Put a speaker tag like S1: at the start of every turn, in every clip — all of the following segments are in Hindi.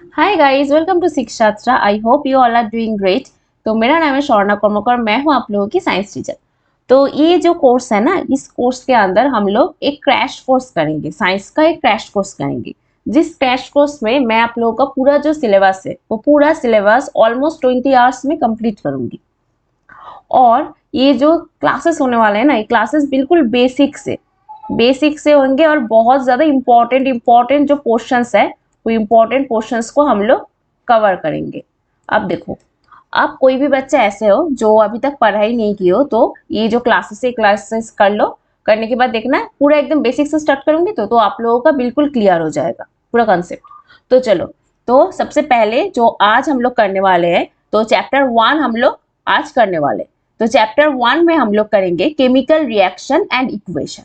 S1: Hi guys, welcome to Shikshatra. I hope you all are doing great. तो मेरा नाम है शौर्णा कर्मकर, मैं हूं आप लोगों की साइंस टीचर। तो ये जो कोर्स है ना, इस कोर्स के अंदर हम लोग एक क्रैश कोर्स करेंगे, साइंस का एक क्रैश कोर्स करेंगे। जिस क्रैश कोर्स में मैं आप लोगों का पूरा जो सिलेबस है वो पूरा सिलेबस ऑलमोस्ट 20 आवर्स में कंप्लीट करूंगी। और ये जो क्लासेस होने वाले हैं ना, ये क्लासेस बिल्कुल बेसिक से होंगे और बहुत ज्यादा इंपॉर्टेंट जो क्वेश्चंस है वो इंपॉर्टेंट क्वेश्चंस को हम लोग कवर करेंगे। अब देखो, आप कोई भी बच्चा ऐसे हो जो अभी तक पढ़ाई नहीं की हो, तो ये जो क्लासेस कर लो। करने के बाद देखना है पूरा एकदम बेसिक से स्टार्ट करूंगी तो आप लोगों का बिल्कुल क्लियर हो जाएगा पूरा कॉन्सेप्ट। तो चलो, तो सबसे पहले जो आज हम लोग करने वाले हैं, तो चैप्टर 1 हम लोग आज करने वाले। तो चैप्टर 1 में हम लोग करेंगे केमिकल रिएक्शन एंड इक्वेशन।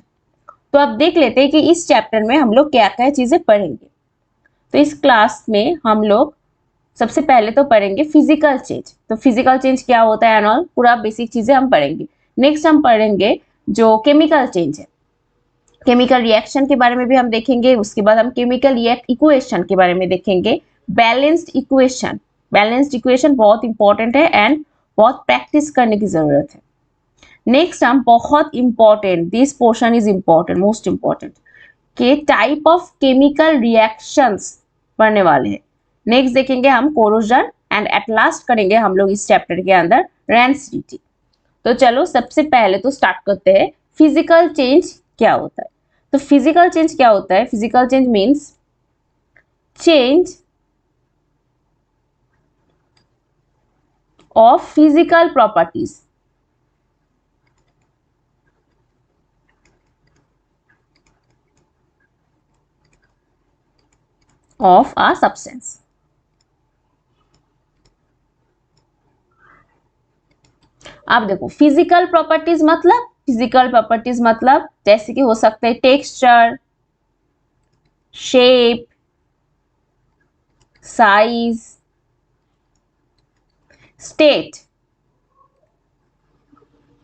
S1: तो अब देख लेते हैं कि इस चैप्टर में हम लोग क्या क्या चीजें पढ़ेंगे। तो इस क्लास में हम लोग सबसे पहले तो पढ़ेंगे फिजिकल चेंज। तो फिजिकल चेंज क्या होता है एंड ऑल पूरा बेसिक चीजें हम पढ़ेंगे। नेक्स्ट हम पढ़ेंगे जो केमिकल चेंज है, केमिकल रिएक्शन के बारे में भी हम देखेंगे। उसके बाद हम केमिकल इक्वेशन के बारे में देखेंगे। बैलेंस्ड इक्वेशन बहुत इंपॉर्टेंट है एंड बहुत प्रैक्टिस करने की जरूरत है। नेक्स्ट हम बहुत important, this portion is important, most important, के टाइप ऑफ केमिकल रिएक्शंस पढ़ने वाले हैं। नेक्स्ट देखेंगे हम कोरोजन एंड एट लास्ट करेंगे हम लोग इस चैप्टर के अंदर रेंसिडिटी। तो चलो सबसे पहले तो स्टार्ट करते हैं फिजिकल चेंज क्या होता है। तो फिजिकल चेंज क्या होता है? Physical change means change of physical properties of a substance. आप देखो, फिजिकल प्रॉपर्टीज मतलब जैसे कि हो सकते हैं टेक्सचर, शेप, साइज, स्टेट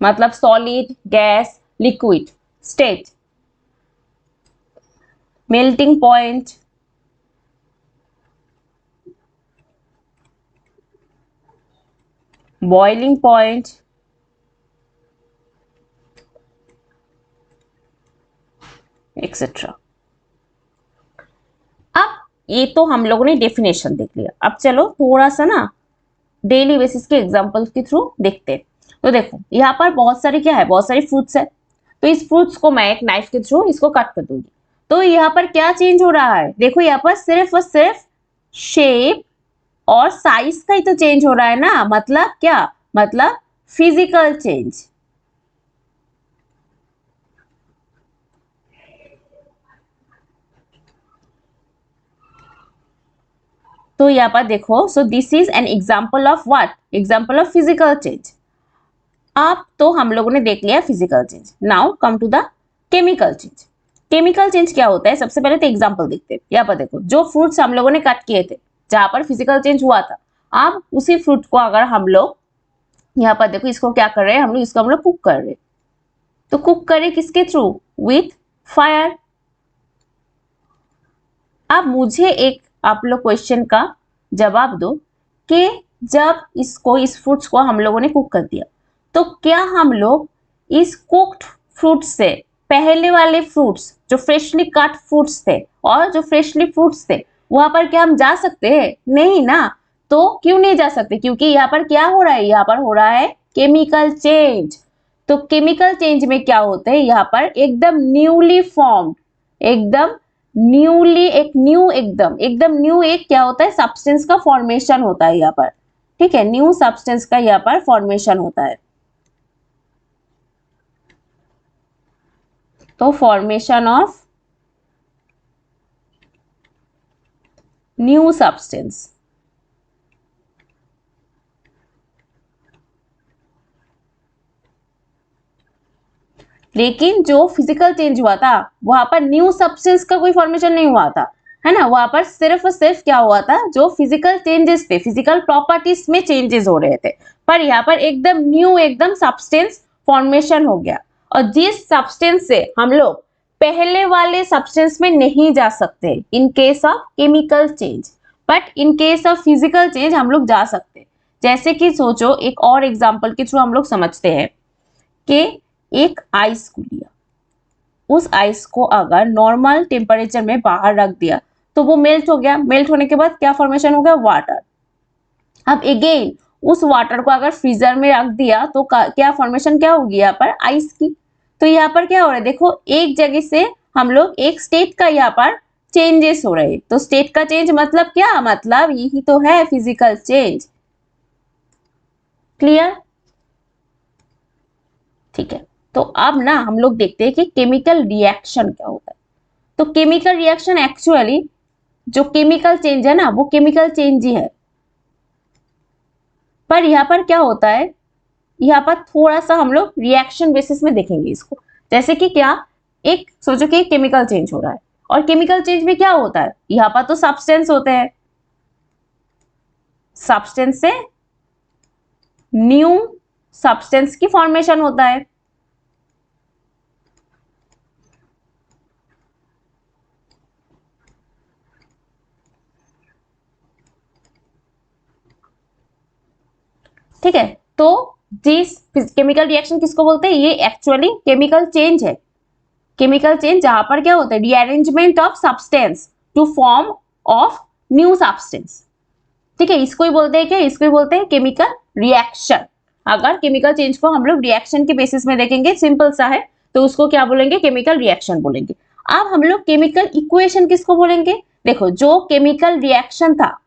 S1: मतलब solid, gas, liquid, state, melting point, boiling point, etcetera. अब ये तो हम लोगों ने डेफिनेशन देख लिया। अब चलो थोड़ा सा ना डेली बेसिस के एग्जांपल के थ्रू देखते हैं। तो देखो, यहाँ पर बहुत सारी क्या है, बहुत सारी फ्रूट्स है। तो इस फ्रूट्स को मैं एक नाइफ के थ्रू इसको कट कर दूंगी। तो यहाँ पर क्या चेंज हो रहा है? देखो, यहाँ पर सिर्फ और सिर्फ शेप और साइज का ही तो चेंज हो रहा है ना। मतलब क्या? मतलब फिजिकल चेंज। तो यहाँ पर देखो, so this is an example of what? Example of physical change. अब तो हम लोगों ने देख लिया physical change. Now come to the chemical change. Chemical change क्या होता है? सबसे पहले तो एग्जांपल देखते हैं। यहाँ पर देखो, जो फ्रूट्स हम लोगों ने कट किए थे जहां पर फिजिकल चेंज हुआ था, अब उसी फ्रूट को अगर हम लोग यहाँ पर देखो, इसको क्या कर रहे हैं हम लोग? इसको हम लोग कुक कर रहे हैं। तो कुक करें किसके थ्रू? With fire. अब मुझे एक आप लोग क्वेश्चन का जवाब दो कि जब इस फ्रूट्स को हम लोगों ने कुक कर दिया, तो क्या हम लोग इस कुक्ड फ्रूट्स से पहले वाले फ्रूट्स जो फ्रेशली कट फ्रूट्स थे और जो फ्रेशली फ्रूट्स थे वहां पर क्या हम जा सकते हैं? नहीं ना। तो क्यों नहीं जा सकते? क्योंकि यहाँ पर क्या हो रहा है? यहाँ पर हो रहा है केमिकल चेंज। तो केमिकल चेंज में क्या होता है? यहाँ पर एकदम न्यूली फॉर्म्ड, एकदम न्यूली, एकदम न्यू एक क्या होता है? सब्सटेंस का फॉर्मेशन होता है यहाँ पर। ठीक है, न्यू सब्सटेंस का यहाँ पर फॉर्मेशन होता है। तो फॉर्मेशन ऑफ न्यू सब्सटेंस। लेकिन जो फिजिकल चेंज हुआ था वहां पर न्यू सब्सटेंस का कोई फॉर्मेशन नहीं हुआ था, है ना। वहां पर सिर्फ और सिर्फ क्या हुआ था? जो फिजिकल चेंजेस थे, फिजिकल प्रॉपर्टीज में चेंजेस हो रहे थे। पर यहाँ पर एकदम न्यू, एकदम सब्सटेंस फॉर्मेशन हो गया। और जिस सब्सटेंस से हम लोग पहले वाले सब्सटेंस में नहीं जा सकते in case of chemical change, but in case of physical change हम लोग जा सकते हैं। जैसे कि सोचो, एक और एग्जांपल के थ्रू हम लोग समझते हैं कि एक आइस को लिया, उस आइस को अगर नॉर्मल टेम्परेचर में बाहर रख दिया तो वो मेल्ट हो गया। मेल्ट होने के बाद क्या फॉर्मेशन हो गया? वाटर। अब अगेन उस वाटर को अगर फ्रीजर में रख दिया तो क्या फॉर्मेशन क्या होगी यहाँ पर? आइस की। तो यहाँ पर क्या हो रहा है? देखो, एक जगह से हम लोग एक स्टेट का यहाँ पर चेंजेस हो रहे हैं। तो स्टेट का चेंज मतलब क्या? मतलब यही तो है फिजिकल चेंज। क्लियर? ठीक है, तो अब ना हम लोग देखते हैं कि केमिकल रिएक्शन क्या होता है। तो केमिकल रिएक्शन एक्चुअली जो केमिकल चेंज है ना, वो केमिकल चेंज ही है। पर यहाँ पर क्या होता है, यहाँ पर थोड़ा सा हम लोग रिएक्शन बेसिस में देखेंगे इसको। जैसे कि क्या, एक सोचो कि केमिकल चेंज हो रहा है, और केमिकल चेंज में क्या होता है? यहाँ पर तो सब्सटेंस होते हैं, सब्सटेंस से न्यू सब्सटेंस की फॉर्मेशन होता है। ठीक है, तो दिस केमिकल रिएक्शन किसको बोलते हैं? ये एक्चुअली केमिकल चेंज है। केमिकल चेंज जहां पर क्या होता है? Rearrangement of substance to form of new substance. ठीक है, इसको ही बोलते हैं क्या? इसको ही बोलते हैं केमिकल रिएक्शन। अगर केमिकल चेंज को हम लोग रिएक्शन के बेसिस में देखेंगे, सिंपल सा है, तो उसको क्या बोलेंगे? केमिकल रिएक्शन बोलेंगे। अब हम लोग केमिकल इक्वेशन किसको बोलेंगे? देखो, जो केमिकल रिएक्शन था,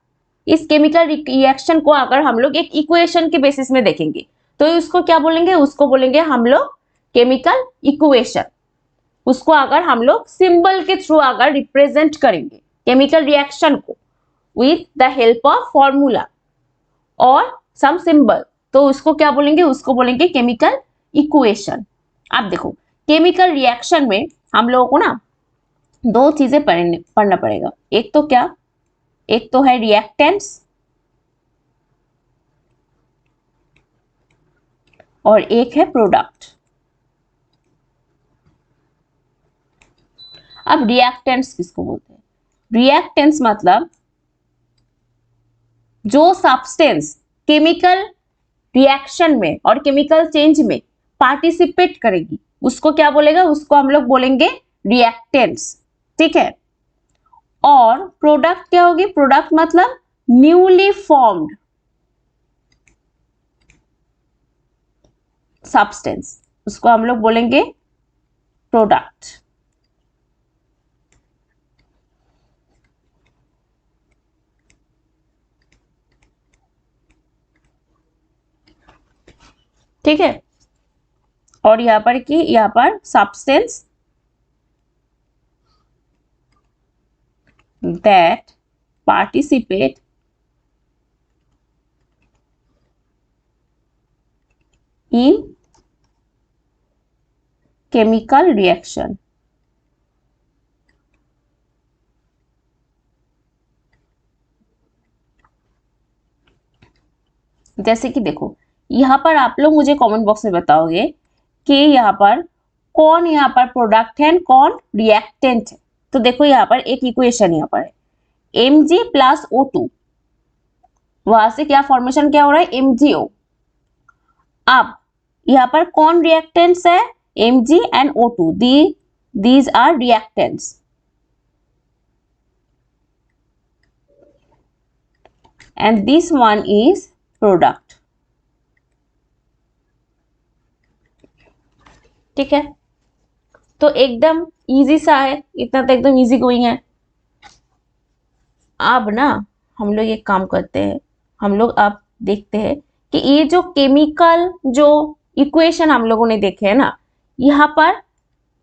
S1: इस केमिकल रिएक्शन को अगर हम लोग एक इक्वेशन के बेसिस में देखेंगे तो उसको क्या बोलेंगे? उसको बोलेंगे हम लोग केमिकल इक्वेशन। उसको अगर हम लोग सिंबल के थ्रू अगर रिप्रेजेंट करेंगे केमिकल रिएक्शन को with the help of formula और सम सिंबल, तो उसको क्या बोलेंगे? उसको बोलेंगे केमिकल इक्वेशन। अब देखो, केमिकल रिएक्शन में हम लोगों को ना दो चीजें पढ़ना पड़ेगा। एक तो क्या? एक तो है रिएक्टेंट्स और एक है प्रोडक्ट। अब रिएक्टेंट्स किसको बोलते हैं? रिएक्टेंट्स मतलब जो सब्सटेंस केमिकल रिएक्शन में और केमिकल चेंज में पार्टिसिपेट करेगी उसको क्या बोलेगा? उसको हम लोग बोलेंगे रिएक्टेंट्स। ठीक है, और प्रोडक्ट क्या होगी? प्रोडक्ट मतलब न्यूली फॉर्म्ड सब्सटेंस, उसको हम लोग बोलेंगे प्रोडक्ट। ठीक है, और यहां पर की यहां पर substance that participate in chemical reaction। जैसे कि देखो, यहाँ पर आप लोग मुझे कमेंट बॉक्स में बताओगे कि यहाँ पर कौन यहाँ पर प्रोडक्ट है, कौन रिएक्टेंट है। तो देखो, यहाँ पर एक इक्वेशन यहाँ पर है Mg प्लस O2, वहां से क्या फॉर्मेशन क्या हो रहा है? MgO। अब यहाँ पर कौन रिएक्टेंट्स है? Mg and O2, these are reactants. And this one is product. ठीक है, तो एकदम इजी सा है, इतना तो एकदम इजी गोइंग है। अब ना हम लोग एक काम करते हैं, हम लोग अब देखते हैं कि ये जो केमिकल जो इक्वेशन हम लोगों ने देखे है ना, यहाँ पर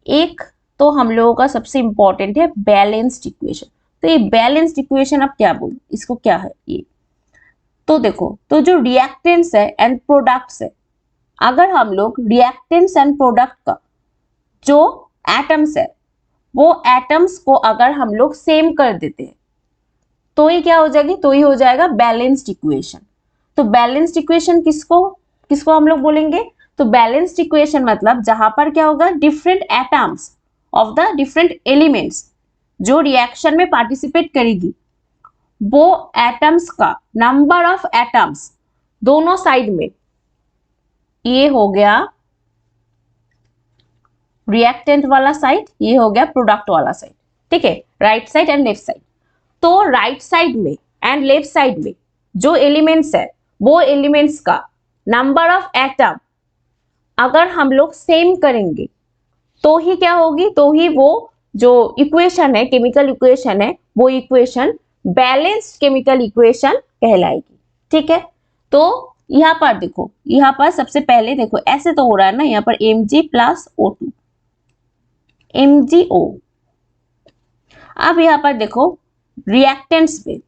S1: एक तो हम लोगों का सबसे इंपॉर्टेंट है बैलेंस्ड इक्वेशन। तो ये बैलेंस्ड इक्वेशन अब क्या बोल, इसको क्या है ये? तो देखो, तो जो रिएक्टेंट्स है एंड प्रोडक्ट्स है, अगर हम लोग रिएक्टेंट्स एंड प्रोडक्ट का जो एटम्स है वो एटम्स को अगर हम लोग सेम कर देते हैं तो ये क्या हो जाएगी? तो ये हो जाएगा बैलेंस्ड इक्वेशन। तो बैलेंस्ड इक्वेशन किसको किसको हम लोग बोलेंगे? तो बैलेंस्ड इक्वेशन मतलब जहां पर क्या होगा? Different atoms of the different elements जो रिएक्शन में पार्टिसिपेट करेगी वो एटम्स का नंबर ऑफ एटम्स दोनों साइड में, ये हो गया रिएक्टेंट वाला साइड, ये हो गया प्रोडक्ट वाला साइड, ठीक है, right side and left side. तो राइट साइड में एंड लेफ्ट साइड में जो एलिमेंट्स है वो एलिमेंट्स का नंबर ऑफ एटम अगर हम लोग सेम करेंगे तो ही क्या होगी, तो ही वो जो इक्वेशन है, केमिकल इक्वेशन है, वो इक्वेशन बैलेंस्ड केमिकल इक्वेशन कहलाएगी, ठीक है। तो यहां पर देखो, यहां पर सबसे पहले देखो ऐसे तो हो रहा है ना, यहां पर Mg प्लस O2 MgO। अब यहां पर देखो रिएक्टेंट्स पे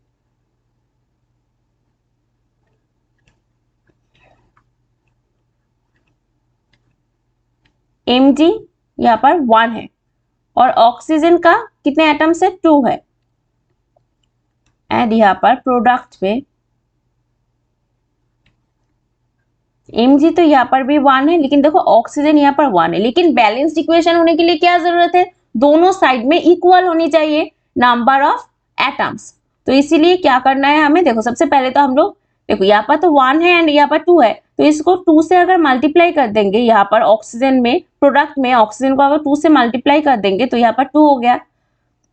S1: Mg यहाँ पर 1 है और ऑक्सीजन का कितने एटम्स है, 2 है। एंड यहाँ पर प्रोडक्ट पे Mg तो यहाँ पर भी 1 है, लेकिन देखो ऑक्सीजन यहाँ पर 1 है, लेकिन बैलेंस्ड इक्वेशन होने के लिए क्या जरूरत है, दोनों साइड में इक्वल होनी चाहिए नंबर ऑफ एटम्स। तो इसीलिए क्या करना है हमें, देखो सबसे पहले तो हम लोग देखो यहाँ पर तो 1 है एंड यहाँ पर 2 है, तो इसको 2 से अगर मल्टीप्लाई कर देंगे, यहाँ पर ऑक्सीजन में प्रोडक्ट में ऑक्सीजन को अगर 2 से मल्टीप्लाई कर देंगे तो यहाँ पर 2 हो गया।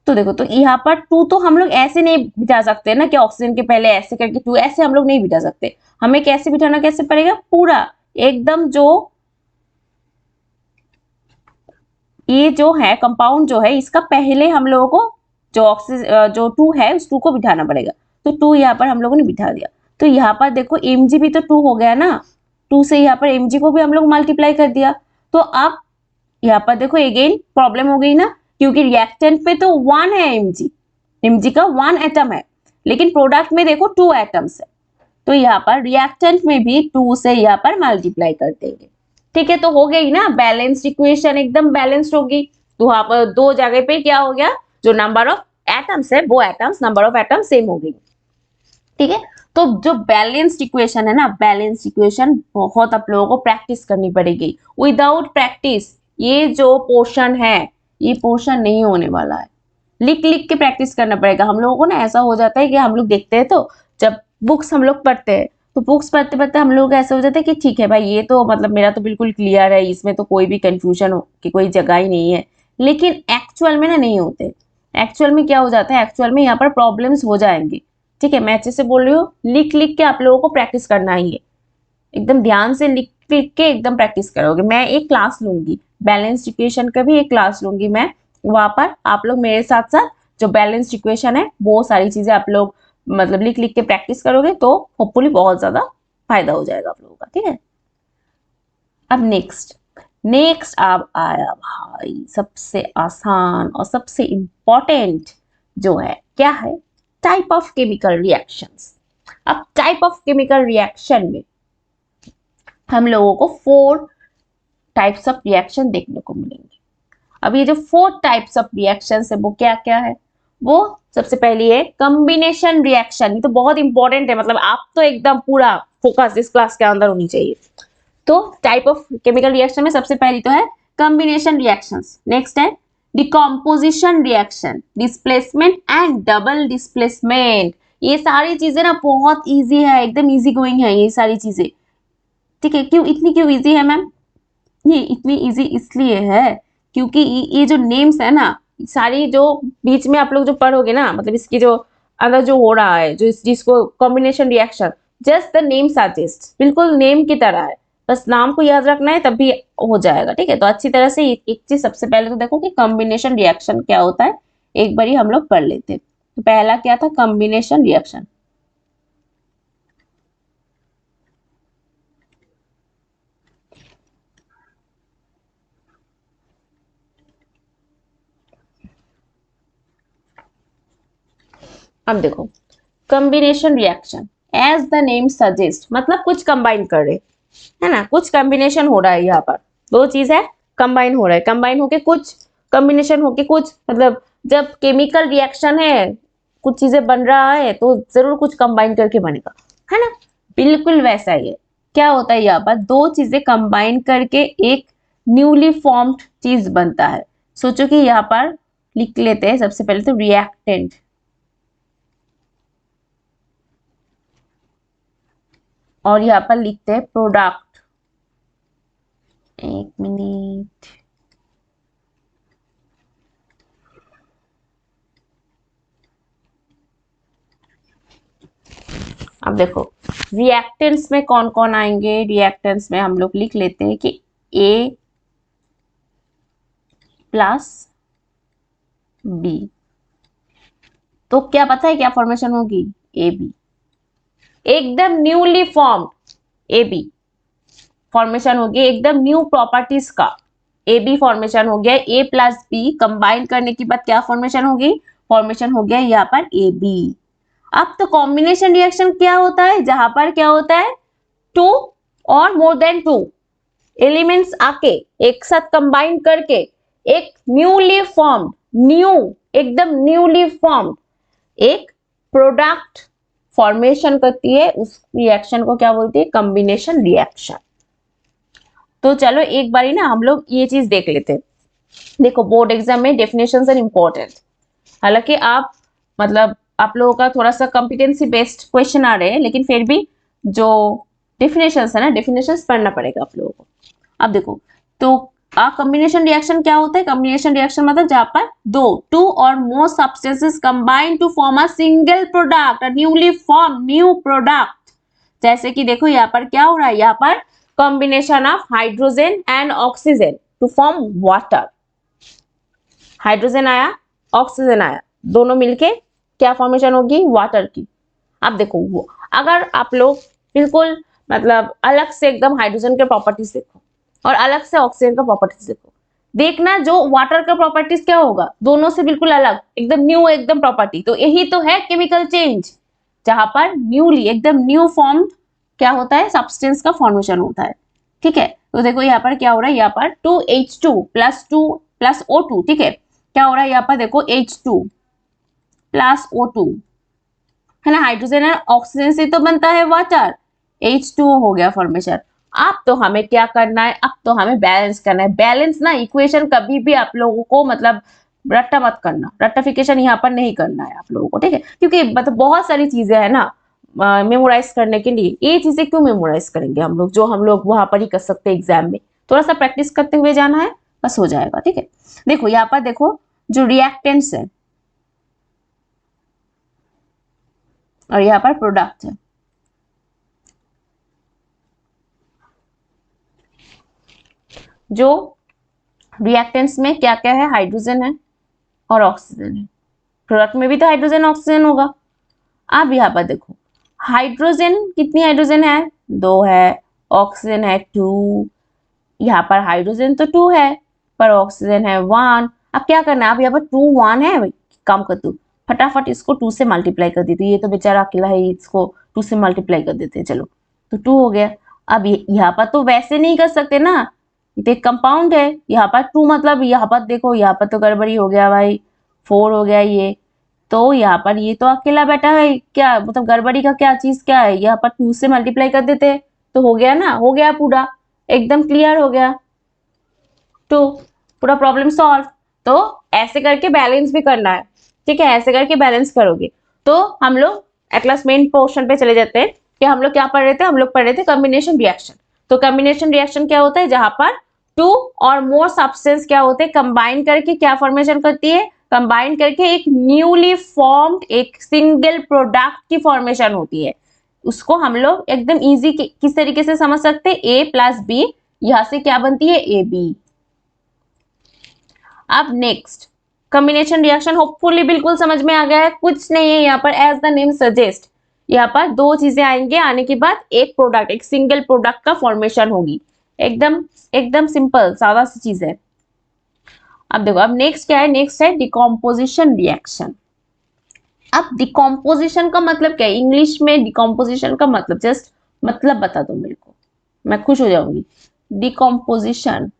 S1: तो देखो, तो यहाँ पर 2 तो हम लोग ऐसे नहीं बिठा सकते ना कि ऑक्सीजन के पहले ऐसे करके 2, ऐसे हम लोग नहीं बिठा सकते। हमें कैसे बिठाना, कैसे पड़ेगा, पूरा एकदम जो ये जो है कंपाउंड जो है इसका पहले हम लोगों को जो ऑक्सीजन जो 2 है उस 2 को बिठाना पड़ेगा। तो 2 यहाँ पर हम लोगों ने बिठा दिया। तो यहाँ पर देखो Mg भी तो 2 हो गया ना, 2 से यहाँ पर Mg को भी हम लोग मल्टीप्लाई कर दिया। तो अब यहाँ पर देखो अगेन प्रॉब्लम हो गई ना, क्योंकि रिएक्टेंट पे तो 1 है Mg का 1 एटम है, लेकिन प्रोडक्ट में देखो 2 एटम्स है। तो यहाँ पर रिएक्टेंट में भी 2 से यहाँ पर मल्टीप्लाई कर देंगे, ठीक है। तो हो गई ना बैलेंस्ड इक्वेशन, एकदम बैलेंस्ड होगी। तो वहां पर दो जगह पे क्या हो गया, जो नंबर ऑफ एटम्स है वो atoms number of atoms same हो गई, ठीक है। तो जो बैलेंस्ड इक्वेशन है ना, बैलेंस्ड इक्वेशन बहुत आप लोगों को प्रैक्टिस करनी पड़ेगी। विदाउट प्रैक्टिस ये जो पोर्शन है ये पोर्शन नहीं होने वाला है। लिख लिख के प्रैक्टिस करना पड़ेगा। हम लोगों को ना ऐसा हो जाता है कि हम लोग देखते हैं, तो जब बुक्स हम लोग पढ़ते हैं तो बुक्स पढ़ते पढ़ते हम लोग ऐसे हो जाता है कि ठीक है भाई, ये तो मतलब मेरा तो बिल्कुल क्लियर है, इसमें तो कोई भी कंफ्यूजन हो की कोई जगह ही नहीं है। लेकिन एक्चुअल में ना नहीं होते। एक्चुअल में क्या हो जाता है, एक्चुअल में यहाँ पर प्रॉब्लम्स हो जाएंगे, ठीक है। मैं अच्छे से बोल रही हूँ, लिख लिख के आप लोगों को प्रैक्टिस करना ही है। एकदम ध्यान से लिख लिख के एकदम प्रैक्टिस करोगे। मैं एक क्लास लूंगी, बैलेंस्ड इक्वेशन का भी एक क्लास लूंगी मैं, वहां पर आप लोग मेरे साथ साथ जो बैलेंस्ड इक्वेशन है वो सारी चीजें आप लोग मतलब लिख लिख के प्रैक्टिस करोगे तो होपफुली बहुत ज्यादा फायदा हो जाएगा आप लोगों का, ठीक है। अब नेक्स्ट नेक्स्ट अब आया भाई सबसे आसान और सबसे इंपॉर्टेंट जो है, क्या है, टाइप ऑफ केमिकल रिएक्शंस। अब टाइप ऑफ केमिकल रिएक्शन में हम लोगों को 4 टाइप्स ऑफ रिएक्शन देखने को मिलेंगे। अब ये जो 4 टाइप्स ऑफ रिएक्शन है वो क्या क्या है, वो सबसे पहली है कॉम्बिनेशन रिएक्शन। ये तो बहुत इंपॉर्टेंट है, मतलब आप तो एकदम पूरा फोकस इस क्लास के अंदर होनी चाहिए। तो टाइप ऑफ केमिकल रिएक्शन में सबसे पहली तो है कॉम्बिनेशन रिएक्शंस। नेक्स्ट है decomposition reaction, displacement and double displacement. ये सारी चीजें ना बहुत इजी है, एकदम इजी गोइंग है ये सारी चीजें, ठीक है। क्यों इतनी क्यों इजी है मैम, ये इतनी इजी इसलिए है क्योंकि ये जो नेम्स है ना, सारी जो बीच में आप लोग जो पढ़ोगे ना, मतलब इसकी जो अंदर जो हो रहा है, जो जिसको combination reaction, just the name suggest, बिल्कुल नेम की तरह है, बस नाम को याद रखना है तब भी हो जाएगा, ठीक है। तो अच्छी तरह से एक चीज सबसे पहले तो देखो कि कॉम्बिनेशन रिएक्शन क्या होता है, एक बार हम लोग पढ़ लेते हैं। तो पहला क्या था, कॉम्बिनेशन रिएक्शन। अब देखो combination reaction as the name suggest, मतलब कुछ कंबाइन कर रहे है ना, कुछ कॉम्बिनेशन हो रहा है। यहाँ पर दो चीज है, कंबाइन हो रहा है, कंबाइन होके कुछ कॉम्बिनेशन होके कुछ, मतलब जब केमिकल रिएक्शन है कुछ चीजें बन रहा है तो जरूर कुछ कंबाइन करके बनेगा, है ना। बिल्कुल वैसा ही है। क्या होता है यहाँ पर, दो चीजें कंबाइन करके एक न्यूली फॉर्म्ड चीज बनता है। सोचो कि यहाँ पर लिख लेते हैं सबसे पहले तो रिएक्टेंट, और यहाँ पर लिखते हैं प्रोडक्ट। एक मिनट, अब देखो रिएक्टेंट्स में कौन कौन आएंगे। रिएक्टेंट्स में हम लोग लिख लेते हैं कि ए प्लस बी। तो क्या पता है क्या फॉर्मेशन होगी? ए बी, एकदम newly formed A B formation होगी, एकदम न्यू प्रॉपर्टीज का ए बी फॉर्मेशन हो गया। ए प्लस बी कंबाइन करने के बाद क्या फॉर्मेशन होगी? फॉर्मेशन हो गया यहाँ पर ए बी। अब तो कॉम्बिनेशन रिएक्शन क्या होता है? जहां पर क्या होता है, टू और मोर देन टू एलिमेंट्स आके एक साथ कंबाइन करके एक न्यूली फॉर्म्ड, न्यू एकदम न्यूली फॉर्म्ड एक प्रोडक्ट फॉर्मेशन करती है। उस रिएक्शन को क्या बोलती है? Combination reaction. तो चलो एक बारी ना हम लोग ये चीज देख लेते हैं। देखो बोर्ड एग्जाम में डेफिनेशंस आर इंपॉर्टेंट। हालांकि आप मतलब आप लोगों का थोड़ा सा कॉम्पिटेंसी बेस्ड क्वेश्चन आ रहे हैं, लेकिन फिर भी जो डेफिनेशंस है ना, डेफिनेशंस पढ़ना पड़ेगा आप लोगों को। अब देखो तो कॉम्बिनेशन रिएक्शन क्या होता है? कॉम्बिनेशन रिएक्शन मतलब जहां पर टू और more substances combine to form a single product, a newly form new product. जैसे कि देखो यहाँ पर क्या हो रहा है, यहाँ पर combination of hydrogen and oxygen to form water. Hydrogen आया, ऑक्सीजन आया, दोनों मिलके क्या फॉर्मेशन होगी? वाटर की। अब देखो वो अगर आप लोग बिल्कुल मतलब अलग से एकदम हाइड्रोजन के प्रॉपर्टीज देखो और अलग से ऑक्सीजन का प्रॉपर्टीज देखो, देखना जो वाटर का प्रॉपर्टीज क्या होगा, दोनों से बिल्कुल अलग, एकदम न्यू एकदम प्रॉपर्टी। तो यही तो है केमिकल चेंज, जहां पर न्यूली एकदम न्यू फॉर्म क्या होता है? सब्सटेंस का फॉर्मेशन होता है। ठीक है, तो देखो यहाँ पर क्या हो रहा है, यहाँ पर 2H2 प्लस O2। ठीक है, क्या हो रहा है यहाँ पर देखो H2 प्लस O2 है ना, हाइड्रोजन और ऑक्सीजन से तो बनता है वाटर, H2O हो गया फॉर्मेशन। अब तो हमें क्या करना है? अब तो हमें बैलेंस करना है। बैलेंस ना इक्वेशन कभी भी आप लोगों को मतलब रट्टा मत करना, रट्टाफिकेशन यहाँ पर नहीं करना है आप लोगों को। ठीक है, क्योंकि मतलब बहुत सारी चीजें है ना मेमोराइज करने के लिए। ये चीजें क्यों मेमोराइज करेंगे हम लोग, जो हम लोग वहां पर ही कर सकते हैं एग्जाम में। थोड़ा सा प्रैक्टिस करते हुए जाना है, बस हो जाएगा। ठीक है, देखो यहाँ पर देखो जो रिएक्टेंट्स है और यहाँ पर प्रोडक्ट है। जो रिएक्टेंट्स में क्या क्या है? हाइड्रोजन है और ऑक्सीजन है। प्रोडक्ट में भी तो हाइड्रोजन ऑक्सीजन होगा। अब यहाँ पर देखो हाइड्रोजन, कितनी हाइड्रोजन है? 2 है। ऑक्सीजन है 2। यहाँ पर हाइड्रोजन तो 2 है पर ऑक्सीजन है 1। अब क्या करना है? अब यहाँ पर 2 1 है भाई, काम कर तू फटाफट इसको 2 से मल्टीप्लाई कर देती। ये तो बेचारा अकेला है, इसको 2 से मल्टीप्लाई कर देते हैं। चलो तो 2 हो गया। अब यहाँ पर तो वैसे नहीं कर सकते ना, ये तो एक कंपाउंड है। यहाँ पर 2 मतलब यहाँ पर देखो, यहाँ पर तो गड़बड़ी हो गया भाई, 4 हो गया ये। तो यहाँ पर ये तो अकेला बैठा है, क्या मतलब गड़बड़ी का क्या चीज क्या है? यहाँ पर 2 से मल्टीप्लाई कर देते तो हो गया ना, हो गया पूरा, एकदम क्लियर हो गया। तो पूरा प्रॉब्लम सॉल्व। तो ऐसे करके बैलेंस भी करना है। ठीक है, ऐसे करके बैलेंस करोगे। तो हम लोग एटलास मेन पोर्शन पे चले जाते हैं कि हम लोग क्या पढ़ रहे थे। हम लोग पढ़ रहे थे कॉम्बिनेशन रिएक्शन। तो कॉम्बिनेशन रिएक्शन क्या होता है? जहां पर 2 और मोर सब्सटेंस क्या होते हैं? कंबाइन करके क्या फॉर्मेशन करती है? कंबाइन करके एक न्यूली फॉर्म्ड एक सिंगल प्रोडक्ट की फॉर्मेशन होती है। उसको हम लोग एकदम इजी किस तरीके से समझ सकते हैं? ए प्लस बी, यहां से क्या बनती है? A B. अब नेक्स्ट कॉम्बिनेशन रिएक्शन होपफुली बिल्कुल समझ में आ गया है। कुछ नहीं है यहाँ पर, एज द नेम सजेस्ट, यहाँ पर 2 चीजें आएंगे, आने के बाद एक प्रोडक्ट, एक सिंगल प्रोडक्ट का फॉर्मेशन होगी। एकदम एकदम सिंपल सादा सी चीज है। अब देखो अब नेक्स्ट क्या है? नेक्स्ट है डिकम्पोजिशन रिएक्शन। अब डिकम्पोजिशन का मतलब क्या है? इंग्लिश में डिकम्पोजिशन का मतलब जस्ट मतलब बता दो मेरे को, मैं खुश हो जाऊंगी। Decomposition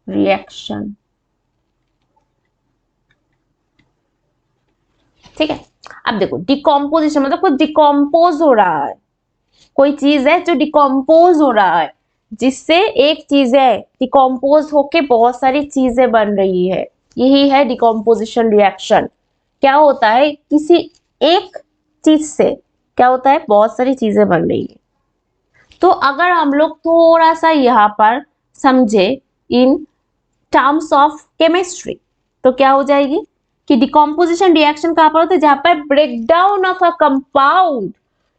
S1: reaction. ठीक है, अब देखो डिकम्पोजिशन मतलब कुछ डिकम्पोज हो रहा है, कोई चीज है जो डिकम्पोज हो रहा है। जिससे एक चीज है डिकम्पोज होके बहुत सारी चीजें बन रही है, यही है डिकम्पोजिशन रिएक्शन। क्या होता है, किसी एक चीज से क्या होता है, बहुत सारी चीजें बन रही है। तो अगर हम लोग थोड़ा सा यहाँ पर समझे इन टर्म्स ऑफ केमिस्ट्री, तो क्या हो जाएगी कि डिकम्पोजिशन रिएक्शन कहां पर होता है, जहां पर breakdown of a compound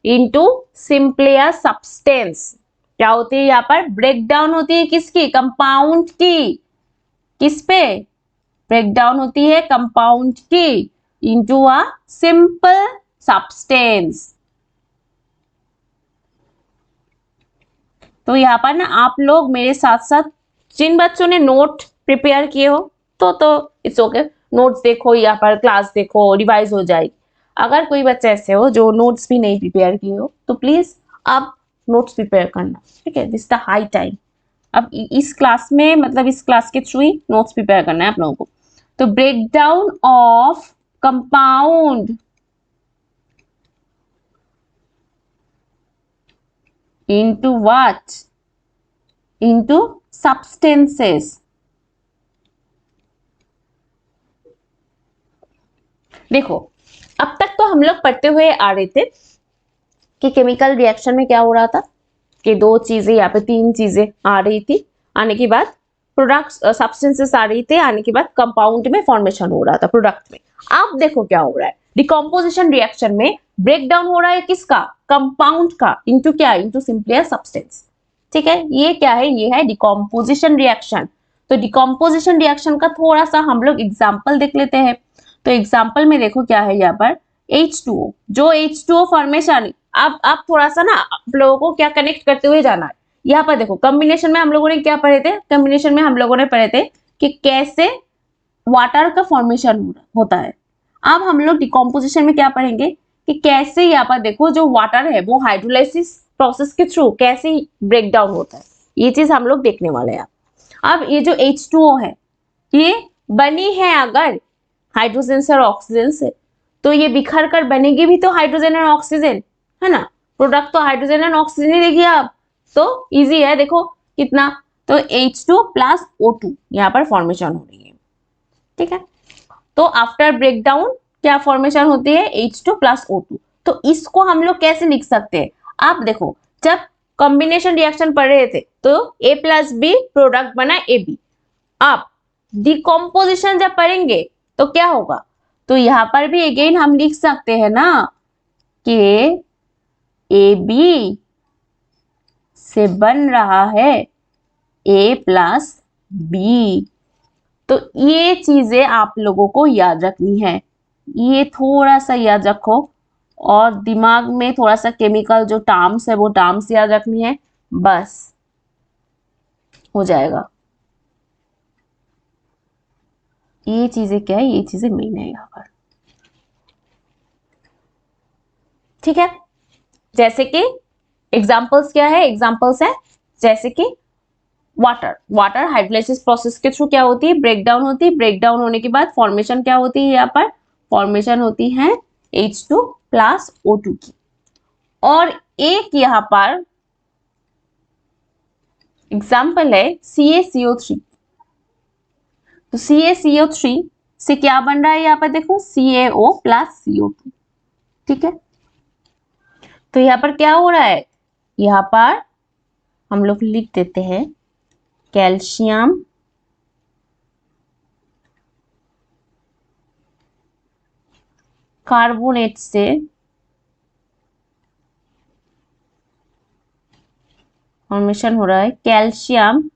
S1: into simply a substance. क्या होती है यहाँ पर, ब्रेकडाउन होती है किसकी, कंपाउंड की। किस पे ब्रेकडाउन होती है, कंपाउंड की इनटू अ सिंपल सब्सटेंस। तो यहाँ पर ना आप लोग मेरे साथ साथ जिन बच्चों ने नोट प्रिपेयर किए हो तो इट्स ओके, नोट्स देखो, यहाँ पर क्लास देखो, रिवाइज हो जाएगी। अगर कोई बच्चे ऐसे हो जो नोट्स भी नहीं प्रिपेयर किए हो तो प्लीज आप नोट्स प्रिपेयर करना, ठीक है, दिस द हाई टाइम। अब इस क्लास में मतलब इस क्लास के थ्रू ही नोट्स प्रिपेयर करना है आप लोगों को। तो breakdown of compound into what, into substances। देखो अब तक तो हम लोग पढ़ते हुए आ रहे थे कि केमिकल रिएक्शन में क्या हो रहा था कि दो चीजें यहाँ पे तीन चीजें आ रही थी, आने के बाद प्रोडक्ट्स सब्सटेंसेस आ रही थे, आने के बाद कंपाउंड में फॉर्मेशन हो रहा था प्रोडक्ट में। अब देखो क्या हो रहा है, डिकम्पोजिशन रिएक्शन में ब्रेक डाउन हो रहा है किसका, कंपाउंड का, इनटू क्या, इनटू सिंपली सब्सटेंस। ठीक है, ये क्या है, ये है डिकम्पोजिशन रिएक्शन। तो डिकम्पोजिशन रिएक्शन का थोड़ा सा हम लोग एग्जाम्पल देख लेते हैं। तो एग्जाम्पल में देखो क्या है यहाँ पर, H2O, जो H2O फॉर्मेशन, अब आप थोड़ा सा ना आप लोगों को क्या कनेक्ट करते हुए जाना है। यहाँ पर देखो कॉम्बिनेशन में हम लोगों ने क्या पढ़े थे, कॉम्बिनेशन में हम लोगों ने पढ़े थे कि कैसे वाटर का फॉर्मेशन होता है। अब हम लोग डिकम्पोजिशन में क्या पढ़ेंगे कि कैसे यहाँ पर देखो जो वाटर है वो हाइड्रोलाइसिस प्रोसेस के थ्रू कैसे ब्रेक डाउन होता है, ये चीज हम लोग देखने वाले हैं। अब ये जो H2O है ये बनी है अगर हाइड्रोजन से और ऑक्सीजन से, तो ये बिखर कर बनेगी भी तो हाइड्रोजन और ऑक्सीजन, है ना, प्रोडक्ट तो हाइड्रोजन एंड ऑक्सीजन ही देखिए आप। तो इजी है, देखो कितना, तो H2 प्लस O2 यहाँ पर फॉर्मेशन हो रही है। ठीक है, तो आफ्टर ब्रेकडाउन क्या फॉर्मेशन होती है, H2 प्लस O2। तो इसको हम लोग कैसे लिख सकते हैं, आप देखो जब कॉम्बिनेशन रिएक्शन पढ़ रहे थे तो A प्लस बी प्रोडक्ट बना AB। आप डिकम्पोजिशन जब पढ़ेंगे तो क्या होगा, तो यहां पर भी अगेन हम लिख सकते हैं ना कि AB से बन रहा है A प्लस बी। तो ये चीजें आप लोगों को याद रखनी है, ये थोड़ा सा याद रखो और दिमाग में थोड़ा सा केमिकल जो टर्म्स है वो टर्म्स याद रखनी है, बस हो जाएगा। ये चीजें क्या है, ये चीजें मेन है यहाँ पर। ठीक है, जैसे कि एग्जांपल्स क्या है, एग्जांपल्स है जैसे कि वाटर, वाटर हाइड्रोलाइसिस प्रोसेस के थ्रू क्या होती है, ब्रेकडाउन होती है, ब्रेकडाउन होने के बाद फॉर्मेशन क्या होती है, यहाँ पर फॉर्मेशन होती है H2 प्लस O2 की। और एक यहाँ पर एग्जाम्पल है CaCO3। तो CaCO3 से क्या बन रहा है, यहाँ पर देखो CaO प्लस CO2। ठीक है, तो यहाँ पर क्या हो रहा है, यहाँ पर हम लोग लिख देते हैं कैल्शियम कार्बोनेट से फॉर्मेशन हो रहा है कैल्शियम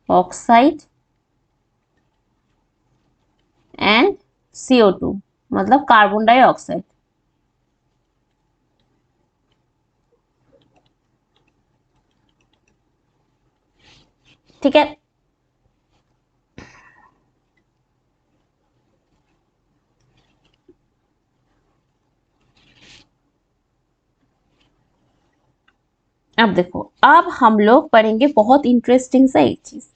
S1: ऑक्साइड एंड CO2, मतलब कार्बन डाइऑक्साइड। ठीक है, अब देखो अब हम लोग पढ़ेंगे बहुत इंटरेस्टिंग सा एक चीज,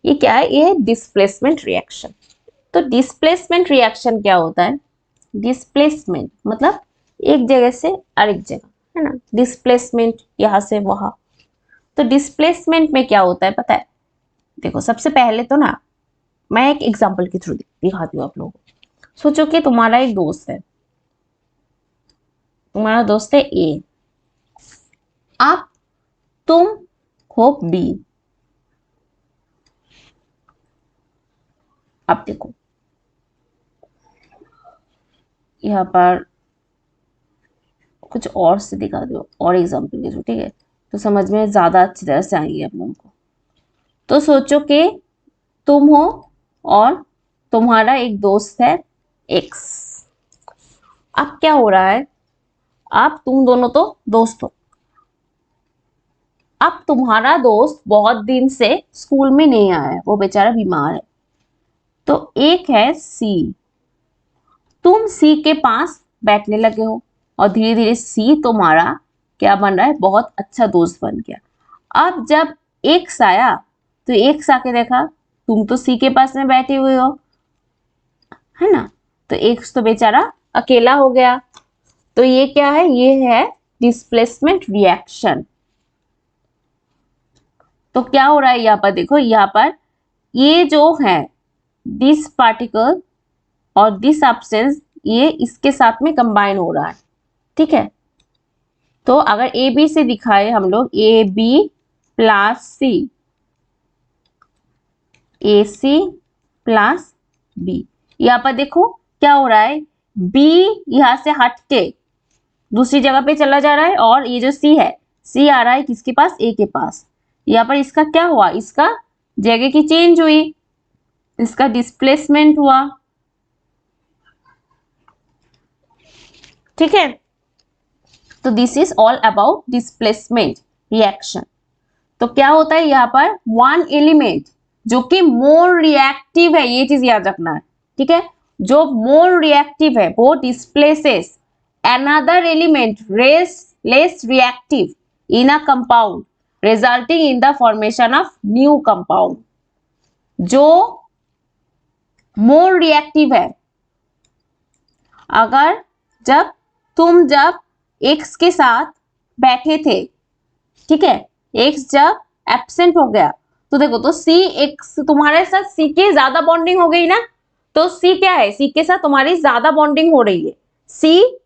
S1: ये क्या है, ये डिस्प्लेसमेंट रिएक्शन। तो डिस्प्लेसमेंट रिएक्शन क्या होता है, डिस्प्लेसमेंट मतलब एक जगह से अरेक जगह, है ना, डिस्प्लेसमेंट यहाँ से वहां। तो डिस्प्लेसमेंट में क्या होता है पता है, देखो सबसे पहले तो ना मैं एक एग्जांपल के थ्रू दिखाती हूँ आप लोगों को। सोचो कि तुम्हारा एक दोस्त है, तुम्हारा दोस्त है ए, आप तुम हो बी। अब देखो यहाँ पर कुछ और से दिखा दो और एग्जांपल के थ्रू, ठीक है, तो समझ में ज्यादा अच्छी तरह से आएगी आप लोगों को। तो सोचो कि तुम हो और तुम्हारा एक दोस्त है एक्स। अब क्या हो रहा है, आप तुम दोनों तो दोस्त हो, अब तुम्हारा दोस्त बहुत दिन से स्कूल में नहीं आया है, वो बेचारा बीमार है। तो एक है सी, तुम सी के पास बैठने लगे हो और धीरे धीरे सी तुम्हारा क्या बन रहा है, बहुत अच्छा दोस्त बन गया। अब जब एक्स आया तो एक्स आके देखा तुम तो सी के पास में बैठे हुए हो, है ना, तो एक्स तो बेचारा अकेला हो गया। तो ये क्या है, ये है डिस्प्लेसमेंट रिएक्शन। तो क्या हो रहा है यहाँ पर, देखो यहाँ पर ये जो है दिस पार्टिकल और दिस सब्सटेंस, ये इसके साथ में कंबाइन हो रहा है, ठीक है। तो अगर ए बी से दिखाए हम लोग, A B plus C, A C plus B, यहाँ पर देखो क्या हो रहा है, बी यहां से हट के दूसरी जगह पे चला जा रहा है और ये जो सी है, सी आ रहा है किसके पास, ए के पास। यहाँ पर इसका क्या हुआ, इसका जगह की चेंज हुई, इसका डिस्प्लेसमेंट हुआ, ठीक है। तो this is all about displacement reaction. तो क्या होता है यहाँ पर, वन एलिमेंट जो कि मोर रिएक्टिव है, ये चीज याद रखना है, ठीक है, जो मोर रिएक्टिव है वो displaces another element less reactive in a compound resulting in the formation of new compound. जो मोर रिएक्टिव है, अगर जब एक्स के साथ बैठे थे, ठीक है, एक्स जब एब्सेंट हो गया तो देखो, तो सी एक्स तुम्हारे साथ सी के ज्यादा बॉन्डिंग हो गई ना, तो सी क्या है, सी के साथ तुम्हारी ज्यादा बॉन्डिंग हो रही है, सी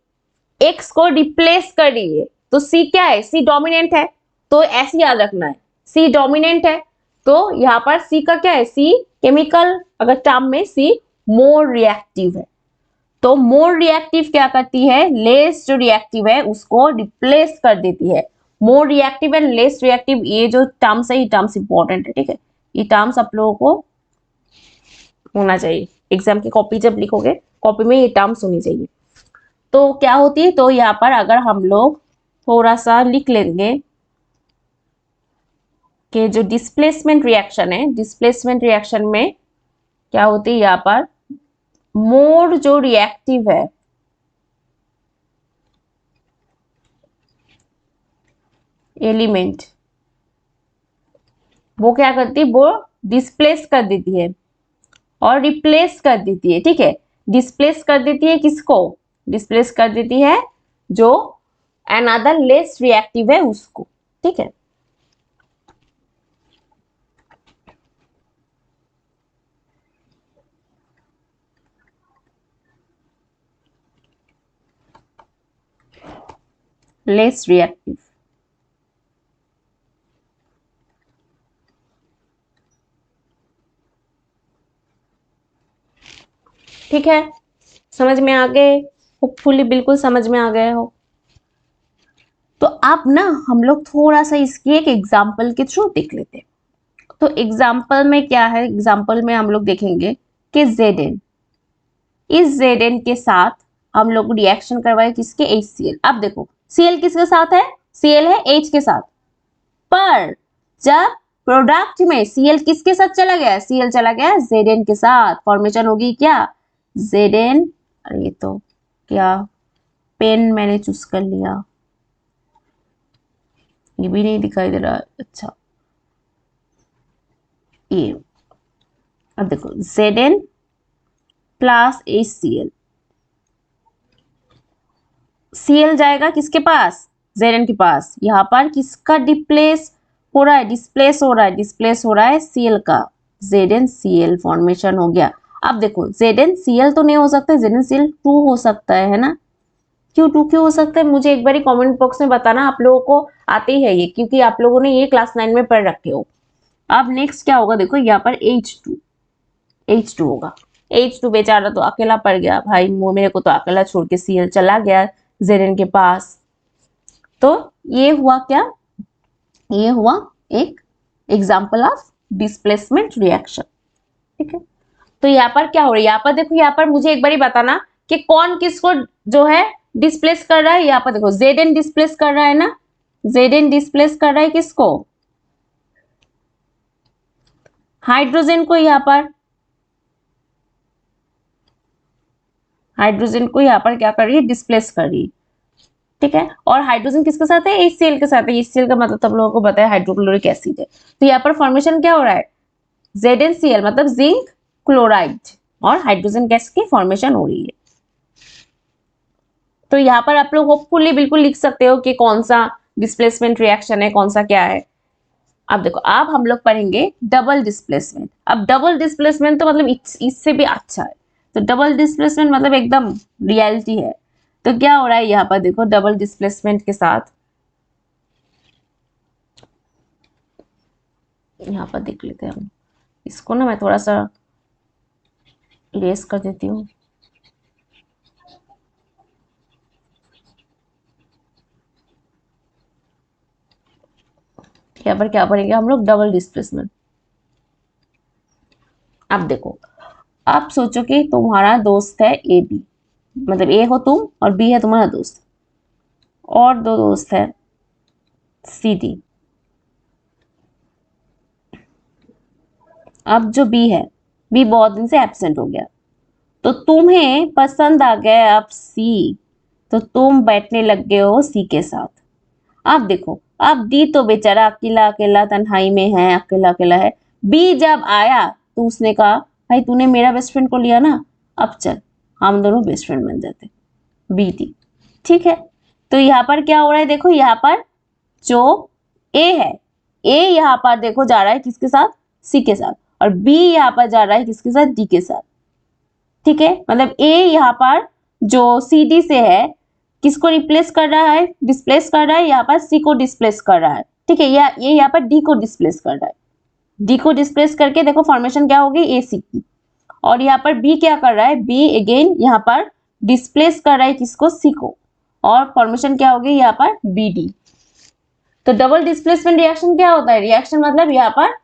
S1: एक्स को रिप्लेस कर रही है, तो सी क्या है, सी डोमिनेंट है। तो ऐसे याद रखना है, सी डोमिनेंट है, तो यहाँ पर सी का क्या है, सी केमिकल अगर टर्म में सी मोर रिएक्टिव है। तो मोर रिएक्टिव क्या करती है, लेस जो रिएक्टिव है उसको रिप्लेस कर देती है। More reactive and less reactive, ये जो टर्म्स है ये टर्म्स इंपॉर्टेंट है, ठीक है, ये टर्म्स आप लोगों को होना चाहिए, एग्जाम की कॉपी जब लिखोगे कॉपी में ये टर्म्स होनी चाहिए। तो क्या होती है, तो यहाँ पर अगर हम लोग थोड़ा सा लिख लेंगे कि जो डिस्प्लेसमेंट रिएक्शन है, डिस्प्लेसमेंट रिएक्शन में क्या होती है, यहाँ पर मोर जो रिएक्टिव है, एलिमेंट, वो क्या करती है, वो डिस्प्लेस कर देती है और रिप्लेस कर देती है, ठीक है। डिस्प्लेस कर देती है किसको, डिस्प्लेस कर देती है जो अनदर लेस रिएक्टिव है उसको, ठीक है। लेस रिएक्टिव, ठीक है, समझ में आ गए, होपफुली बिल्कुल समझ में आ गए हो। तो अब ना हम लोग थोड़ा सा इसकी एक एग्जाम्पल के थ्रू देख लेते हैं। तो एग्जाम्पल में क्या है, एग्जाम्पल में हम लोग देखेंगे कि Zn, इस Zn के साथ हम लोग रिएक्शन करवाए किसके, HCl। अब देखो Cl किसके साथ है, Cl है H के साथ, पर जब प्रोडक्ट में Cl किसके साथ चला गया, Cl चला गया Zn के साथ, फॉर्मेशन होगी क्या, Zn, अरे ये तो क्या पेन मैंने चूज कर लिया, ये भी नहीं दिखाई दे रहा, अच्छा ये, अब देखो Zn प्लस HCl, Cl जाएगा किसके पास, Zn के पास यहाँ पर किसका डिस्प्लेस हो रहा है, डिस्प्लेस हो रहा है Cl का, ZnCl फॉर्मेशन हो गया। अब देखो ZnCl तो नहीं हो सकता, ZnCl2 हो सकता है ना। क्यों हो सकता है, मुझे एक बार कमेंट बॉक्स में बताना, आप लोगों को आते ही है ये, क्योंकि आप लोगों ने ये क्लास 9 में पढ़ रखे हो। अब नेक्स्ट क्या होगा, देखो यहाँ पर H2 होगा। H2 बेचारा तो अकेला पड़ गया भाई, मेरे को तो अकेला छोड़ के Cl चला गया Zn के पास। तो ये हुआ क्या, ये हुआ एक एग्जाम्पल ऑफ डिस्प्लेसमेंट रिएक्शन। ठीक है, तो यहाँ पर क्या हो रहा है, यहाँ पर देखो, यहाँ पर मुझे एक बार बताना कि कौन किसको जो है डिस्प्लेस कर रहा है। यहाँ पर देखो Zn डिस्प्लेस कर रहा है ना, Zn डिस्प्लेस कर रहा है किसको, हाइड्रोजन को। यहाँ पर हाइड्रोजन को यहाँ पर क्या कर रही है, डिस्प्लेस कर रही है। ठीक है, और हाइड्रोजन किसके साथ है, HCl के साथ है। HCl का मतलब सब लोगों को पता है हाइड्रोक्लोरिक एसिड है। तो यहाँ पर फॉर्मेशन क्या हो रहा है, ZnCl मतलब जिंक क्लोराइड, और हाइड्रोजन गैस की फॉर्मेशन हो रही है। तो यहाँ पर आप लोग होपफुली बिल्कुल लिख सकते हो कि कौन सा डिस्प्लेसमेंट रिएक्शन है, कौन सा क्या है। अब देखो, अब हम लोग पढ़ेंगे डबल डिस्प्लेसमेंट। अब डबल डिस्प्लेसमेंट तो मतलब इससे भी अच्छा है। तो डबल डिस्प्लेसमेंट मतलब एकदम रियलिटी है। तो क्या हो रहा है यहाँ पर देखो, डबल डिस्प्लेसमेंट के साथ यहाँ पर देख लेते हैं हम इसको ना, मैं थोड़ा सा इरेज कर देती हूँ। यहाँ पर क्या पढ़ेंगे हम लोग, डबल डिस्प्लेसमेंट। अब देखो, आप सोचो कि तुम्हारा दोस्त है ए बी, मतलब ए हो तुम और बी है तुम्हारा दोस्त, और दो दोस्त है सी डी। अब जो बी है, बी बहुत दिन से एब्सेंट हो गया, तो तुम्हें पसंद आ गया अब सी, तो तुम बैठने लग गए हो सी के साथ। अब देखो, अब डी तो बेचारा अकेला अकेला तन्हाई में है, अकेला अकेला है। बी जब आया तो उसने कहा भाई तूने मेरा बेस्ट फ्रेंड को लिया ना, अब चल हम दोनों बेस्ट फ्रेंड बन जाते, बी डी। ठीक है, तो यहाँ पर क्या हो रहा है, देखो यहाँ पर जो ए है, ए यहाँ पर देखो जा रहा है किसके साथ, सी के साथ, और बी यहाँ पर जा रहा है किसके साथ, डी के साथ। ठीक है, मतलब ए यहाँ पर जो सी डी से है किसको रिप्लेस कर रहा है, डिस्प्लेस कर रहा है, यहाँ पर सी को डिस्प्लेस कर रहा है। ठीक है, ये यहाँ पर डी को डिस्प्लेस कर रहा है। डी को डिस्प्लेस करके देखो फॉर्मेशन क्या होगी, ए सी की। और यहाँ पर बी क्या कर रहा है, बी अगेन यहाँ पर डिस्प्लेस कर रहा है किसको, सी को, और फॉर्मेशन क्या होगी यहाँ पर, बी डी। तो डबल डिस्प्लेसमेंट रिएक्शन क्या होता है, रिएक्शन मतलब यहाँ पर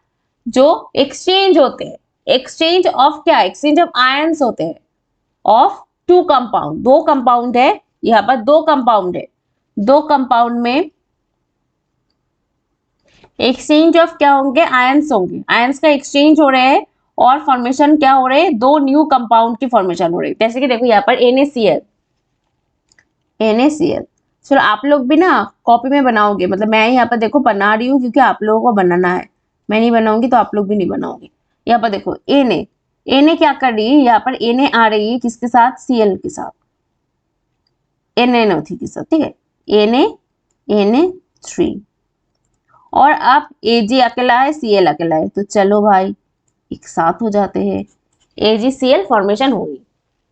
S1: जो एक्सचेंज होते हैं, एक्सचेंज ऑफ क्या, एक्सचेंज ऑफ आयंस होते हैं ऑफ टू कंपाउंड। दो कंपाउंड है यहाँ पर, दो कंपाउंड है, दो कंपाउंड में एक्सचेंज ऑफ क्या होंगे, आयंस होंगे, आयंस का एक्सचेंज हो रहे हैं, और फॉर्मेशन क्या हो रहे हैं, दो न्यू कंपाउंड की फॉर्मेशन हो रही है। जैसे कि देखो यहाँ पर NaCl, NaCl। चलो आप लोग भी ना कॉपी में बनाओगे, मतलब मैं यहाँ पर देखो बना रही हूँ क्योंकि आप लोगों को बनाना है, मैं नहीं बनाऊंगी तो आप लोग भी नहीं बनाओगे। यहाँ पर देखो Na क्या कर रही है, यहाँ पर Na आ रही है किसके साथ, Cl के साथ, NaNO3 के साथ। ठीक है, Na3, और अब Ag अकेला है, Cl अकेला है, तो चलो भाई एक साथ हो जाते हैं, AgCl फॉर्मेशन होगी।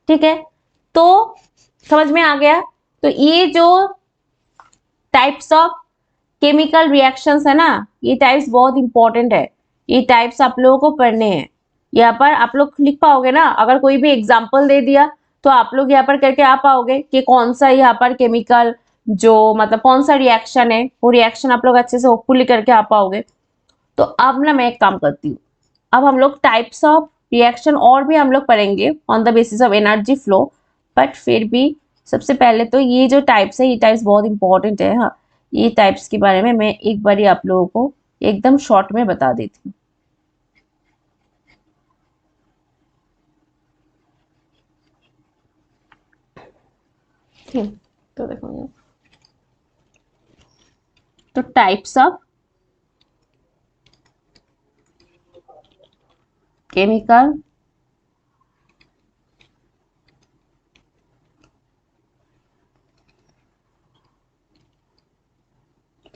S1: ठीक है, तो समझ में आ गया। तो ये जो टाइप्स ऑफ केमिकल रिएक्शंस है ना, ये टाइप्स बहुत इंपॉर्टेंट है, ये टाइप्स आप लोगों को पढ़ने हैं। यहाँ पर आप लोग लिख पाओगे ना, अगर कोई भी एग्जाम्पल दे दिया तो आप लोग यहाँ पर करके आ पाओगे कि कौन सा यहाँ पर केमिकल जो मतलब कौन सा रिएक्शन है, वो रिएक्शन आप लोग अच्छे से होपफुली करके आ पाओगे। तो अब ना मैं एक काम करती हूँ, अब हम लोग टाइप्स ऑफ रिएक्शन और भी हम लोग पढ़ेंगे on the basis of energy flow, but फिर भी सबसे पहले तो ये जो टाइप्स है, ये टाइप्स बहुत इंपॉर्टेंट है। हाँ, ये टाइप्स के बारे में मैं एक बार आप लोगों को एकदम शॉर्ट में बता देती हूँ। ठीक, तो देखो, तो टाइप्स ऑफ केमिकल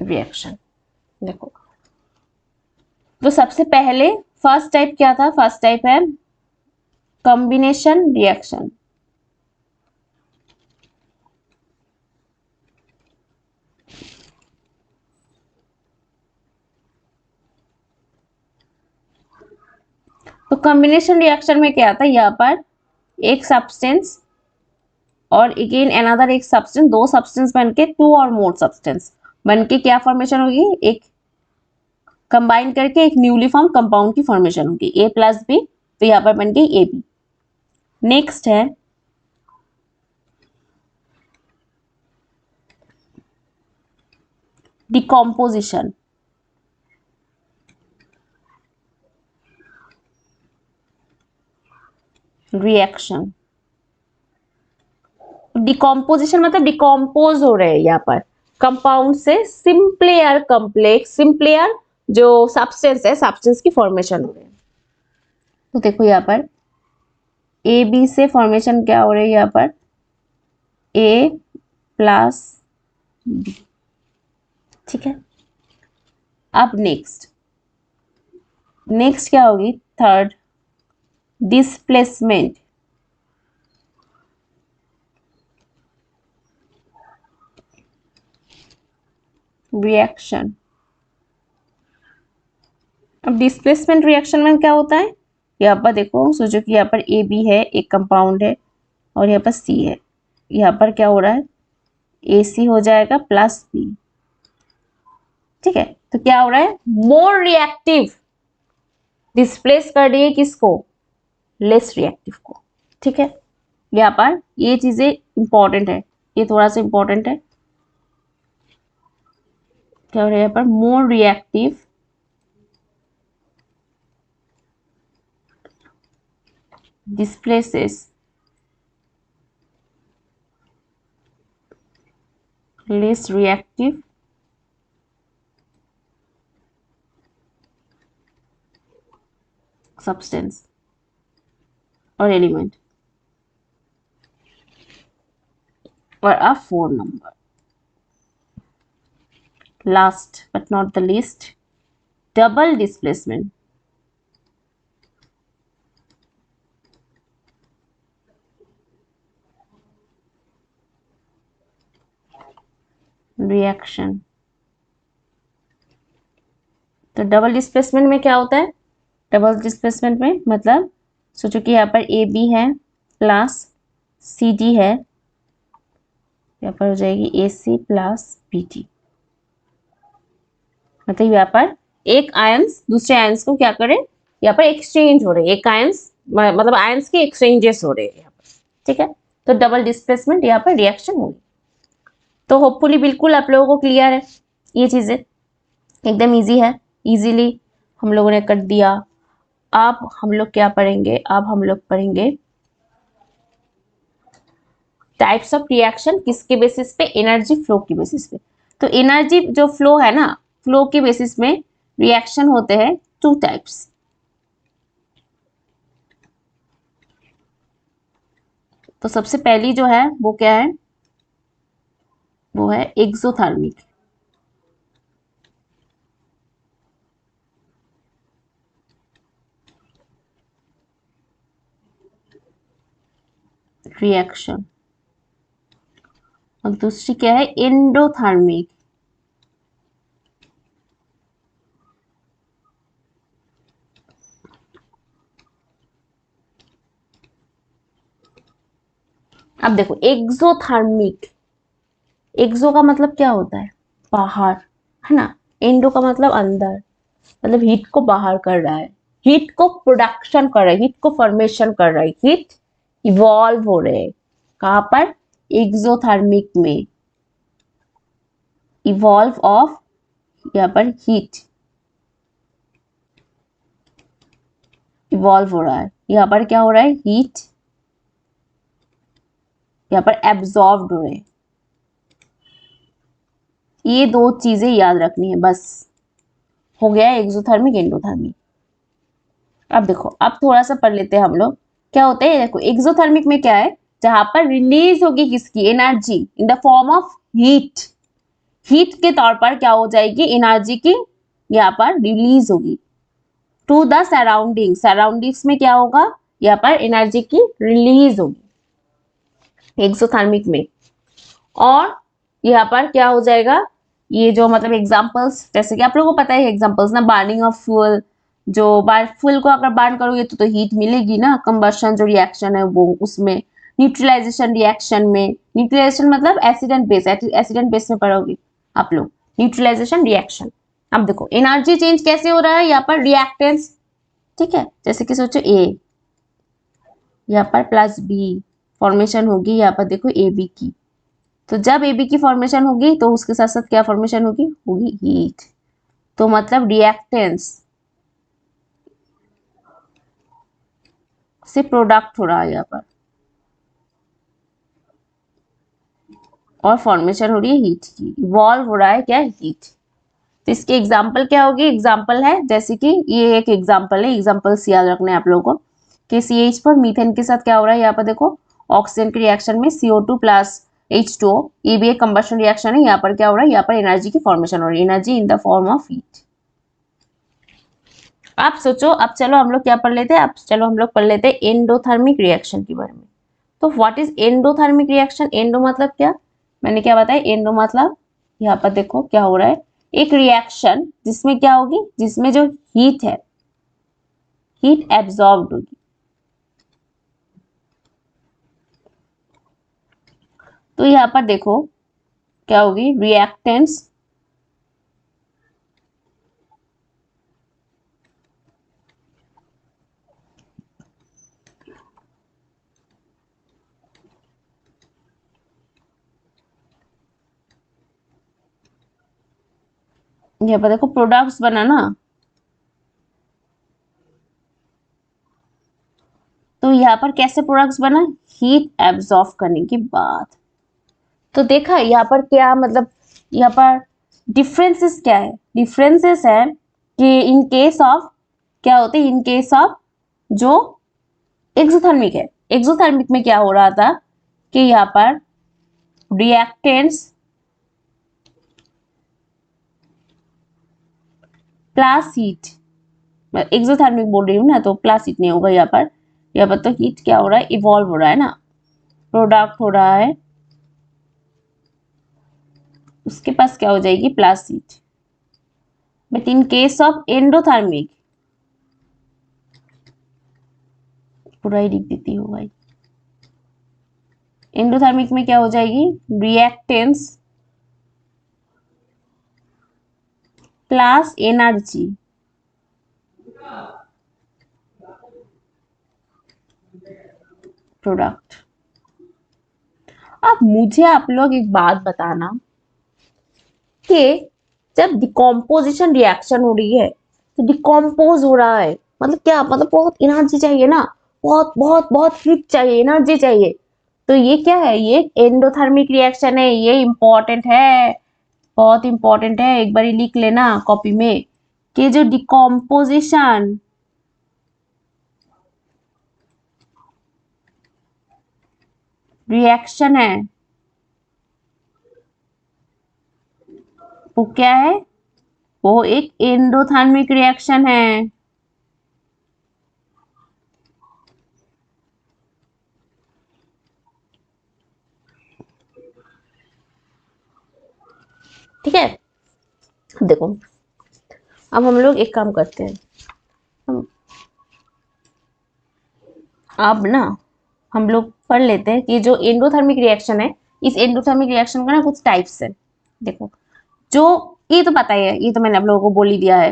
S1: रिएक्शन। देखो तो सबसे पहले फर्स्ट टाइप क्या था? फर्स्ट टाइप है कॉम्बिनेशन रिएक्शन। तो कॉम्बिनेशन रिएक्शन में क्या आता है? यहाँ पर एक सब्सटेंस और अगेन अनदर एक सब्सटेंस, दो सब्सटेंस बनके टू और मोर सब्सटेंस बनके क्या फॉर्मेशन होगी? एक कंबाइन करके एक न्यूली फॉर्म कंपाउंड की फॉर्मेशन होगी, ए प्लस बी। तो यहाँ पर बन गई ए बी। नेक्स्ट है डिकम्पोजिशन। रिएक्शन, डिकम्पोजिशन मतलब डिकम्पोज हो रहे हैं यहाँ पर कंपाउंड से सिंपलेयर कॉम्प्लेक्स, सिंपलेयर जो सब्सटेंस है, सब्सटेंस की फॉर्मेशन हो रहे हैं। तो देखो यहाँ पर ए बी से फॉर्मेशन क्या हो रही है? यहाँ पर ए प्लस बी। ठीक है, अब नेक्स्ट क्या होगी? Third displacement. रिएक्शन, अब डिस्प्लेसमेंट रिएक्शन में क्या होता है? यहाँ पर देखो, सोचो कि यहाँ पर ए बी है, एक कंपाउंड है, और यहाँ पर सी है। यहाँ पर क्या हो रहा है? ए सी हो जाएगा प्लस बी। ठीक है, तो क्या हो रहा है? मोर रिएक्टिव डिस्प्लेस कर रही है किसको? लेस रिएक्टिव को। ठीक है, यहाँ पर ये चीजें इंपॉर्टेंट है, ये थोड़ा सा इंपॉर्टेंट है। क्या हो रहा है यहाँ पर? More reactive displaces less reactive substance or element. और अब 4 number, last but not the least, double displacement. Reaction, तो डबल डिस्प्लेसमेंट में क्या होता है? डबल डिस्प्लेसमेंट में मतलब सोचो कि यहाँ पर ए बी है प्लस सी डी है, यहाँ पर हो जाएगी ए सी प्लस बी डी। मतलब यहाँ पर एक आयंस दूसरे आयंस को क्या करे? यहाँ पर एक्सचेंज हो रहे हैं, एक आयंस मतलब आयंस के एक्सचेंजेस हो रहे हैं यहाँ पर। ठीक है, तो डबल डिस्प्लेसमेंट यहाँ पर रिएक्शन होगी। तो होपफुली बिल्कुल आप लोगों को क्लियर है, ये चीजें एकदम इजी है, इजीली हम लोगों ने कर दिया। अब हम लोग क्या पढ़ेंगे? अब हम लोग पढ़ेंगे टाइप्स ऑफ रिएक्शन, किसके बेसिस पे? एनर्जी फ्लो की बेसिस पे। तो एनर्जी जो फ्लो है ना, फ्लो के बेसिस में रिएक्शन होते हैं 2 टाइप्स। तो सबसे पहली जो है वो क्या है? वो है एक्सोथर्मिक। रिएक्शन, और दूसरी क्या है? एंडोथर्मिक। अब देखो एक्सोथर्मिक, एक्सो का मतलब क्या होता है? बाहर, है ना? एंडो का मतलब अंदर, मतलब हीट को बाहर कर रहा है, हीट को प्रोडक्शन कर रहा है, हीट को फॉर्मेशन कर रहा है, हीट इवॉल्व हो रहे हैं। कहां पर? एक्सोथर्मिक में। इवॉल्व ऑफ, यहाँ पर हीट इवॉल्व हो रहा है, यहाँ पर क्या हो रहा है? हीट यहाँ पर एब्जॉर्ब्ड हो रहे हैं। ये 2 चीजें याद रखनी है बस, हो गया एक्सोथर्मिक एंडोथर्मिक। अब देखो, अब थोड़ा सा पढ़ लेते हैं हम लोग क्या होता है। देखो एक्सोथर्मिक में क्या है? जहां पर रिलीज होगी किसकी? Energy in the form of heat. Heat के तौर पर क्या हो जाएगी, एनर्जी की यहाँ पर रिलीज होगी टू द सराउंडिंग, सराउंडिंग्स में क्या होगा, यहाँ पर एनर्जी की रिलीज होगी एक्सोथर्मिक में। और यहाँ पर क्या हो जाएगा, ये जो मतलब एग्जांपल्स, जैसे कि आप लोगों को पता है एग्जांपल्स ना, बर्निंग ऑफ फ्यूल, जो फ्यूल को अगर बर्न करोगे तो हीट मिलेगी ना, कंबशन जो रिएक्शन है वो उसमें, न्यूट्रलाइजेशन रिएक्शन में, न्यूट्रलाइजेशन मतलब acid and base, acid and base में पढ़ोगे आप लोग, न्यूट्रलाइजेशन रिएक्शन। अब देखो एनर्जी चेंज कैसे हो रहा है, यहाँ पर रिएक्टेंस, ठीक है, जैसे कि सोचो ए, यहाँ पर प्लस बी फॉर्मेशन होगी, यहाँ पर देखो ए बी की, तो जब ए बी की फॉर्मेशन होगी तो उसके साथ साथ क्या फॉर्मेशन होगी, होगी हीट, तो मतलब रिएक्टेंस से प्रोडक्ट हो रहा है यहाँ पर, और फॉर्मेशन हो रही है हीट की, इवॉल्व हो रहा है क्या, हीट। तो इसके एग्जाम्पल क्या होगी, एग्जाम्पल है जैसे कि ये एक एग्जाम्पल है, एग्जाम्पल्स याद रखने हैं आप लोगों को, कि CH पर मीथेन के साथ क्या हो रहा है, यहाँ पर देखो ऑक्सीजन के रिएक्शन में CO2 प्लस H2O, ये भी एक कंबशन रिएक्शन है, यहाँ पर क्या हो रहा है, यहाँ पर एनर्जी की फॉर्मेशन हो रही है, energy in the form of heat. आप सोचो, अब चलो हम लोग क्या पढ़ लेते हैं, अब चलो हम लोग पढ़ लेते हैं एंडोथर्मिक रिएक्शन के बारे में। तो what is endothermic reaction, endo मतलब क्या, मैंने क्या बताया, एंडो मतलब यहाँ पर देखो क्या हो रहा है, एक रिएक्शन जिसमें क्या होगी, जिसमें जो हीट है, हीट एब्जॉर्ब्ड होगी। तो यहाँ पर देखो क्या होगी, रिएक्टेंट्स यहाँ पर देखो प्रोडक्ट्स बना ना, तो यहाँ पर कैसे प्रोडक्ट्स बना, हीट एब्जॉर्ब करने के बाद। तो देखा यहाँ पर क्या मतलब, यहाँ पर डिफरेंसेस क्या है, डिफरेंसेस है कि इन केस ऑफ क्या होते हैं, इन केस ऑफ जो एक्सोथर्मिक है, एक्सोथर्मिक में क्या हो रहा था कि यहाँ पर रिएक्टेंट्स प्लस हीट, मैं एक्सोथर्मिक बोल रही हूँ ना, तो प्लस हीट नहीं होगा यहाँ पर, यहाँ पर तो हीट क्या हो रहा है, इवॉल्व हो रहा है ना, प्रोडक्ट हो रहा है, उसके पास क्या हो जाएगी, plus heat. But in case of endothermic, पूरा ही लिख देती हूँ भाई, एंडोथर्मिक में क्या हो जाएगी, रिएक्टेंस प्लस एनर्जी प्रोडक्ट। अब मुझे आप लोग एक बात बताना कि जब डिकम्पोजिशन रिएक्शन हो रही है, तो डिकम्पोज हो रहा है मतलब क्या, मतलब बहुत एनर्जी चाहिए ना, बहुत बहुत बहुत हीट चाहिए, एनर्जी चाहिए, तो ये क्या है, ये एंडोथर्मिक रिएक्शन है, ये इंपॉर्टेंट है, बहुत इंपॉर्टेंट है, एक बार लिख लेना कॉपी में कि जो डिकम्पोजिशन रिएक्शन है वो क्या है, वो एक एंडोथर्मिक रिएक्शन है। ठीक है, देखो अब हम लोग एक काम करते हैं, हम अब ना हम लोग पढ़ लेते हैं कि जो एंडोथर्मिक रिएक्शन है, इस एंडोथर्मिक रिएक्शन का ना कुछ टाइप्स है। देखो जो, ये तो पता ही है, ये तो मैंने आप लोगों को बोल ही दिया है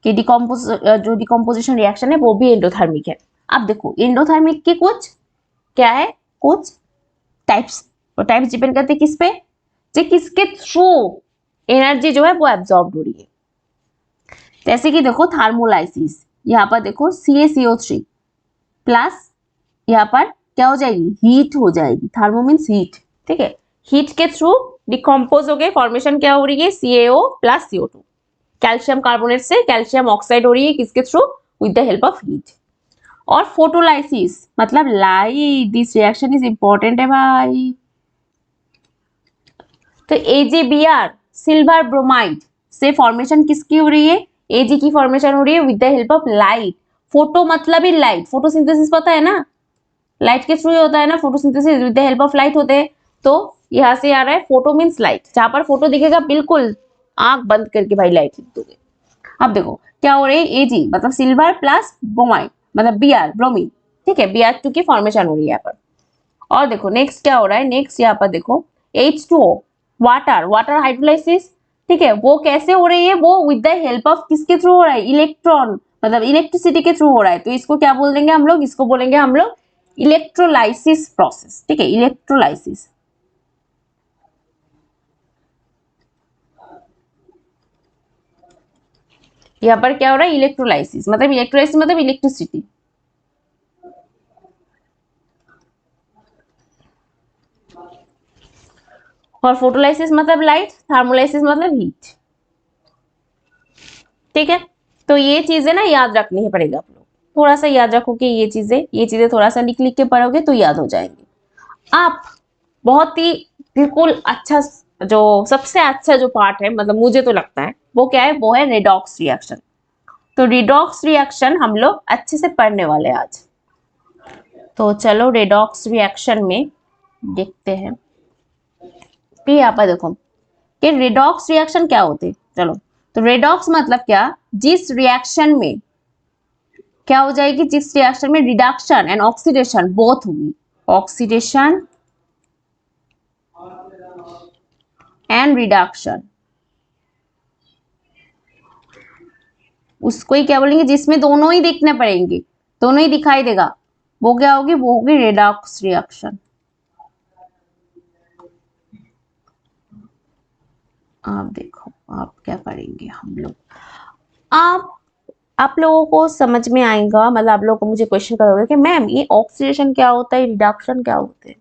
S1: कि जो डिकम्पोजिशन रिएक्शन है वो भी एंडोथर्मिक है। अब देखो एंडोथर्मिक के कुछ क्या है, कुछ टाइप्स, और टाइप्स डिपेंड करते हैं किस पे, जो किसके थ्रू एनर्जी जो है वो एब्जॉर्ब हो रही है। जैसे कि देखो थर्मोलाइसिस, यहाँ पर देखो CaCO3 प्लस, यहाँ पर क्या हो जाएगी, हीट हो जाएगी, थर्मो मीन्स हीट, ठीक है, हीट के थ्रू डिकम्पोज हो गए, फॉर्मेशन क्या हो रही है, CaO plus CO2, calcium carbonate से कैल्शियम ऑक्साइड हो रही है, किसके through, with the help of heat. और फोटोलाइसिस मतलब light, this reaction is important है भाई। तो AgBr सिल्वर ब्रोमाइड से फॉर्मेशन किसकी हो रही है? Ag की फॉर्मेशन हो रही है with the help of light. Photo मतलब ही लाइट, फोटोसिंथेसिस पता है ना, लाइट के थ्रू होता है ना photosynthesis, with the help of light होते हैं। तो यहाँ से आ रहा है फोटो मीन्स लाइट, जहां पर फोटो दिखेगा बिल्कुल आंख बंद करके भाई लाइट लिख दोगे। अब देखो क्या हो रही है, Ag मतलब सिल्वर प्लस ब्रोमाइड मतलब Br ब्रोमीन, ठीक है, Br2 की फॉर्मेशन हो रही है यहाँ पर। और देखो नेक्स्ट क्या हो रहा है, नेक्स्ट यहाँ पर देखो H2O वाटर, वाटर हाइड्रोलाइसिस, ठीक है, वो कैसे हो रही है, वो विद द हेल्प ऑफ किसके थ्रू हो रहा है, इलेक्ट्रॉन मतलब इलेक्ट्रिसिटी के थ्रू हो रहा है। तो इसको क्या बोल देंगे हम लोग, इसको बोलेंगे हम लोग इलेक्ट्रोलाइसिस प्रोसेस, ठीक है, इलेक्ट्रोलाइसिस। यहाँ पर क्या हो रहा है, इलेक्ट्रोलाइसिस मतलब इलेक्ट्रिसिटी। और फोटोलाइसिस मतलब लाइट, थर्मोलाइसिस मतलब हीट, ठीक है। तो ये चीजें ना याद रखनी है पड़ेगा, आप लोग थोड़ा सा याद रखो कि ये चीजें थोड़ा सा लिख लिख के पढ़ोगे तो याद हो जाएंगे। आप बहुत ही बिल्कुल अच्छा, जो सबसे अच्छा जो पार्ट है मतलब मुझे तो लगता है वो क्या है, वो है रेडॉक्स रिएक्शन। तो रेडॉक्स रिएक्शन हम लोग अच्छे से पढ़ने वाले हैं आज। तो चलो रेडॉक्स रिएक्शन में देखते हैं कि यहाँ पर देखो कि रेडॉक्स रिएक्शन क्या होते हैं। चलो, तो रेडॉक्स मतलब क्या, जिस रिएक्शन में क्या हो जाएगी, जिस रिएक्शन में रिडक्शन एंड ऑक्सीडेशन बोथ होगी, ऑक्सीडेशन एंड रिडक्शन, उसको ही क्या बोलेंगे, जिसमें दोनों ही दिखने पड़ेंगे, दोनों ही दिखाई देगा, वो क्या होगी, वो होगी रेडॉक्स रिएक्शन। आप देखो आप क्या करेंगे, हम लोग आप लोगों को समझ में आएगा, मतलब आप लोगों को मुझे क्वेश्चन करोगे कि मैम ये ऑक्सीडेशन क्या होता है, रिडक्शन क्या होते हैं।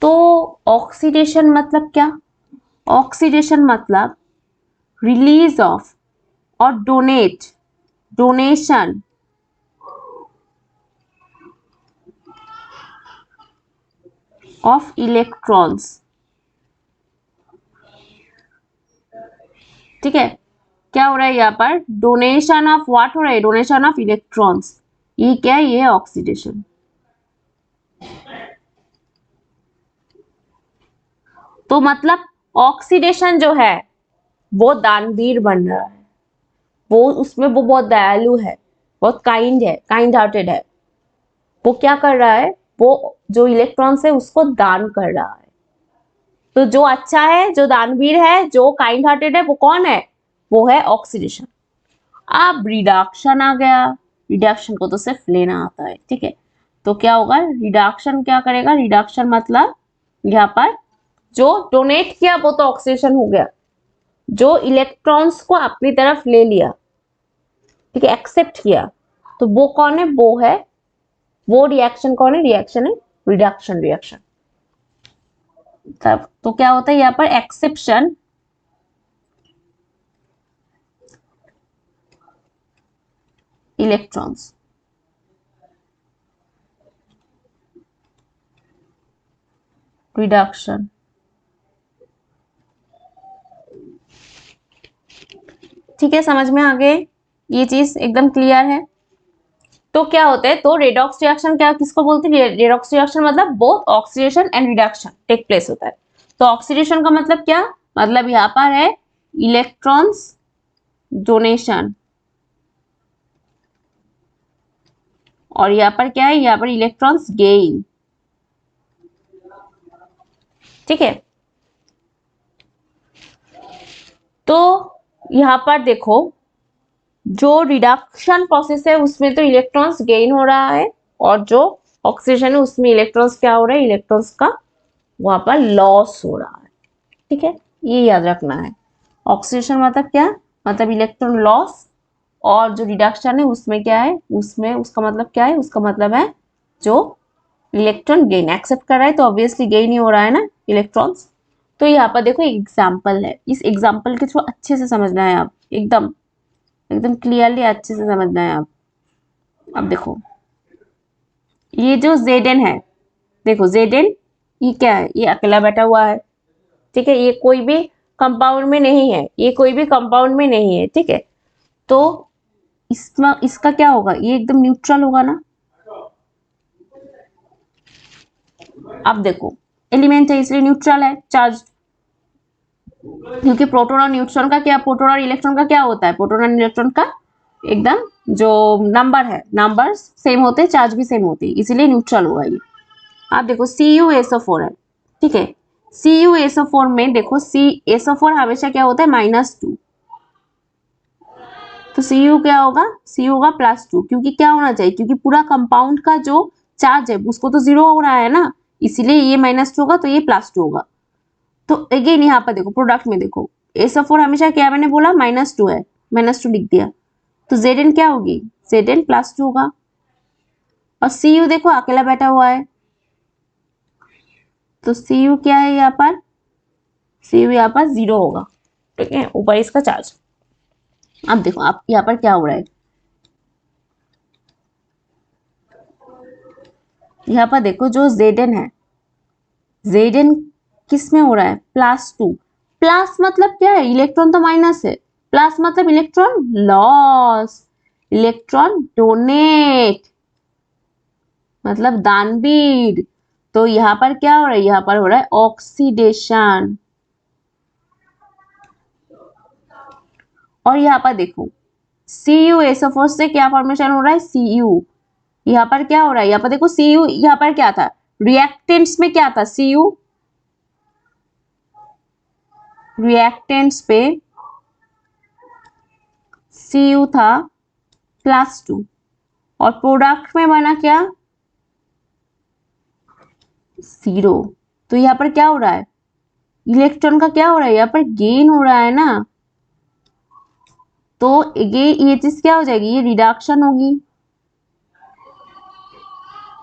S1: तो ऑक्सीडेशन मतलब क्या, ऑक्सीडेशन मतलब रिलीज ऑफ और डोनेशन ऑफ इलेक्ट्रॉन्स, ठीक है। क्या हो रहा है यहाँ पर, डोनेशन ऑफ व्हाट हो रहा है, डोनेशन ऑफ इलेक्ट्रॉन्स, ये क्या है, ये है ऑक्सीडेशन। तो मतलब ऑक्सीडेशन जो है वो दानवीर बन रहा है, वो उसमें वो बहुत दयालु है, बहुत काइंड है, काइंड हार्टेड है। वो क्या कर रहा है, वो जो इलेक्ट्रॉन्स है उसको दान कर रहा है। तो जो अच्छा है, जो दानवीर है, जो काइंड हार्टेड है, वो कौन है, वो है ऑक्सीडेशन। अब रिडक्शन आ गया, रिडक्शन को तो सिर्फ लेना आता है, ठीक है। तो क्या होगा, रिडक्शन क्या करेगा, रिडक्शन मतलब यहाँ पर जो डोनेट किया वो तो ऑक्सीडेशन हो गया, जो इलेक्ट्रॉन्स को अपनी तरफ ले लिया, ठीक है, एक्सेप्ट किया, तो वो कौन है, वो है, वो रिएक्शन कौन है, रिएक्शन है रिडक्शन रिएक्शन। तब तो क्या होता है यहाँ पर, एक्सेप्शन इलेक्ट्रॉन्स, रिडक्शन। ठीक है, समझ में आ गए, ये चीज एकदम क्लियर है। तो क्या होता है, तो रेडॉक्स रिएक्शन क्या किसको बोलते हैं, रेडॉक्स रिएक्शन मतलब both oxidation and reduction take place होता है। तो ऑक्सीडेशन का मतलब क्या, मतलब यहाँ पर है इलेक्ट्रॉन्स डोनेशन, और यहाँ पर क्या है, यहाँ पर इलेक्ट्रॉन्स गेन, ठीक है। तो यहाँ पर देखो जो रिडक्शन प्रोसेस है उसमें तो इलेक्ट्रॉन्स गेन हो रहा है, और जो ऑक्सीडेशन है उसमें इलेक्ट्रॉन्स क्या हो रहा है, इलेक्ट्रॉन्स का वहां पर लॉस हो रहा है, ठीक है, ये याद रखना है। ऑक्सीडेशन मतलब क्या, मतलब इलेक्ट्रॉन लॉस, और जो रिडक्शन है उसमें क्या है, उसमें उसका मतलब क्या है, उसका मतलब है जो इलेक्ट्रॉन गेन एक्सेप्ट कर रहा है, तो ऑब्वियसली गेन ही हो रहा है ना इलेक्ट्रॉन्स। तो यहाँ पर देखो एग्जाम्पल है, इस एग्जाम्पल के थ्रू अच्छे से समझना है आप, एकदम एकदम क्लियरली अच्छे से समझना है आप। अब देखो ये जो Zn है, देखो Zn ये क्या है, ये अकेला बैठा हुआ है, ठीक है, ये कोई भी कंपाउंड में नहीं है, ये कोई भी कंपाउंड में नहीं है, ठीक है। तो इसमें इसका क्या होगा, ये एकदम न्यूट्रल होगा ना। अब देखो एलिमेंट है इसलिए न्यूट्रल है चार्ज, क्योंकि प्रोटॉन और न्यूट्रॉन का क्या, प्रोटॉन और इलेक्ट्रॉन का क्या होता है, प्रोटॉन और इलेक्ट्रॉन का एकदम जो नंबर है, नंबर सेम होते हैं, चार्ज भी सेम होती है, इसीलिए न्यूट्रल हुआ ये। आप देखो CuSO4 है, ठीक है। CuSO4 में देखो SO4 हमेशा क्या होता है -2, तो Cu क्या होगा, Cu होगा +2, क्योंकि क्या होना चाहिए, क्योंकि पूरा कंपाउंड का जो चार्ज है उसको तो 0 हो रहा है ना, इसीलिए ये -2 होगा, तो ये +2 होगा। तो अगेन यहाँ पर देखो प्रोडक्ट में देखो SO4 हमेशा क्या, मैंने बोला -2 है, -2 लिख दिया, तो Zn क्या होगी, Zn +2 होगा। और Cu देखो अकेला बैठा हुआ है, तो Cu क्या है यहाँ पर, Cu यहाँ पर 0 होगा, ठीक है, ऊपर इसका चार्ज। अब देखो आप यहाँ पर क्या हो रहा है, यहाँ पर देखो जो Zn है, Zn किस में हो रहा है, +2, प्लस मतलब क्या है, इलेक्ट्रॉन तो माइनस है, प्लस मतलब इलेक्ट्रॉन लॉस, इलेक्ट्रॉन डोनेट मतलब दानवीर। तो यहाँ पर क्या हो रहा है, यहाँ पर हो रहा है ऑक्सीडेशन। और यहाँ पर देखो CuSO4 से क्या फॉर्मेशन हो रहा है, Cu, यहाँ पर क्या हो रहा है, यहाँ पर देखो Cu, यहाँ पर क्या था, रिएक्टेंट्स में क्या था, Cu, रिएक्टेंट्स पे Cu था +2, और प्रोडक्ट में बना क्या, 0। तो यहाँ पर क्या हो रहा है, इलेक्ट्रॉन का क्या हो रहा है, यहाँ पर गेन हो रहा है ना, तो ये चीज क्या हो जाएगी, ये रिडक्शन होगी,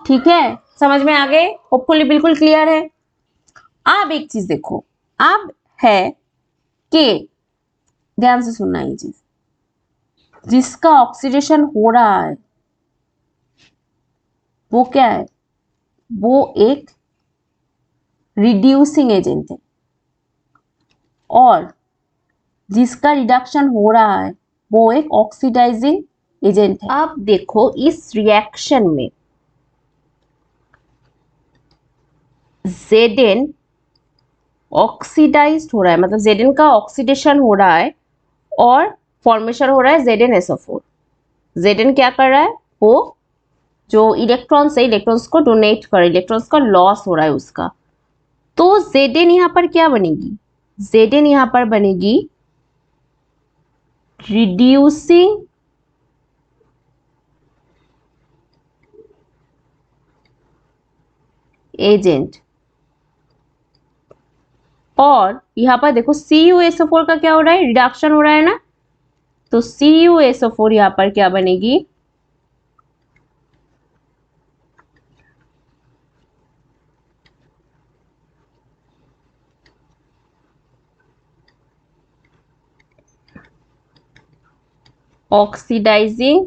S1: ठीक है, समझ में आ गए, होपफुली बिल्कुल क्लियर है। अब एक चीज देखो, अब है के, ध्यान से सुनना ये चीज, जिसका ऑक्सीडेशन हो रहा है वो क्या है, वो एक रिड्यूसिंग एजेंट है, और जिसका रिडक्शन हो रहा है वो एक ऑक्सीडाइजिंग एजेंट है। अब देखो इस रिएक्शन में Zn ऑक्सीडाइज्ड हो रहा है, मतलब Zn का ऑक्सीडेशन हो रहा है और फॉर्मेशन हो रहा है ZnSO4। Zn क्या कर रहा है, वो जो इलेक्ट्रॉन्स है, इलेक्ट्रॉन्स को डोनेट कर, इलेक्ट्रॉन्स का लॉस हो रहा है उसका। तो Zn यहाँ पर क्या बनेगी, Zn यहाँ पर बनेगी रिड्यूसिंग एजेंट। और यहाँ पर देखो CuSO4 का क्या हो रहा है, रिडक्शन हो रहा है ना, तो CuSO4 यहाँ पर क्या बनेगी, ऑक्सीडाइजिंग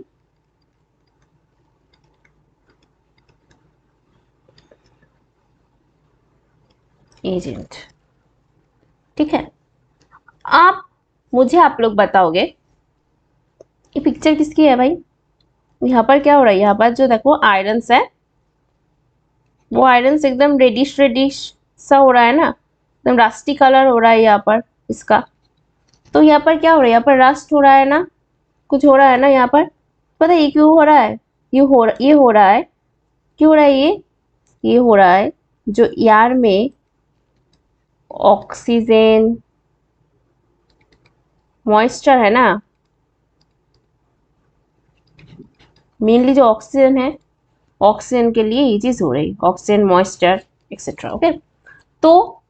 S1: एजेंट, ठीक है। आप मुझे आप लोग बताओगे ये पिक्चर किसकी है भाई, यहाँ पर क्या हो रहा है, यहाँ पर जो देखो आयरन्स है, वो आयरन्स एकदम रेडिश रेडिश सा हो रहा है ना, एकदम रस्टी कलर हो रहा है यहाँ पर इसका। तो यहाँ पर क्या हो रहा है, यहाँ पर रस्ट हो रहा है ना, कुछ हो रहा है ना यहाँ पर, पता है ये क्यों हो रहा है, ये हो रहा है, क्यों हो रहा है ये हो रहा है, जो एयर में ऑक्सीजन मॉइस्चर है ना, मेनली जो ऑक्सीजन है, ऑक्सीजन के लिए ये चीज हो रही है, ऑक्सीजन मॉइस्चर एक्सेट्रा, ओके। तो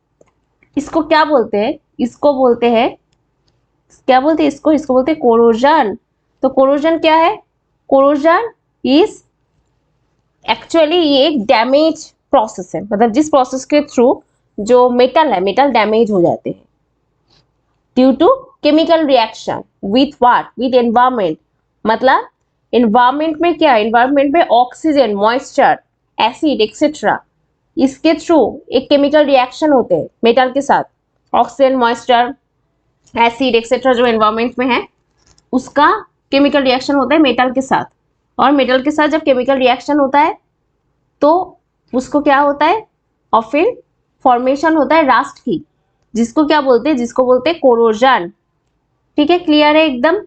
S1: इसको क्या बोलते हैं, इसको बोलते हैं, क्या बोलते हैं इसको, इसको बोलते हैं कोरोजन। तो कोरोजन क्या है, कोरोजन इज एक्चुअली ये एक डैमेज प्रोसेस है, मतलब जिस प्रोसेस के थ्रू जो मेटल है, मेटल डैमेज हो जाते हैं due to chemical reaction with what, with environment. मतलब एनवायरमेंट में क्या, एनवायरमेंट में ऑक्सीजन, मॉइस्चर, एसिड एक्सेट्रा, इसके थ्रू एक केमिकल रिएक्शन होते हैं मेटल के साथ, ऑक्सीजन, मॉइस्चर एसिड एक्सेट्रा जो एनवायरमेंट में है उसका केमिकल रिएक्शन होता है मेटल के साथ, और मेटल के साथ जब केमिकल रिएक्शन होता है तो उसको क्या होता है, और फिर फॉर्मेशन होता है रास्ट की, जिसको क्या बोलते हैं, जिसको बोलते हैं कोरोजन। ठीक है, क्लियर है एकदम।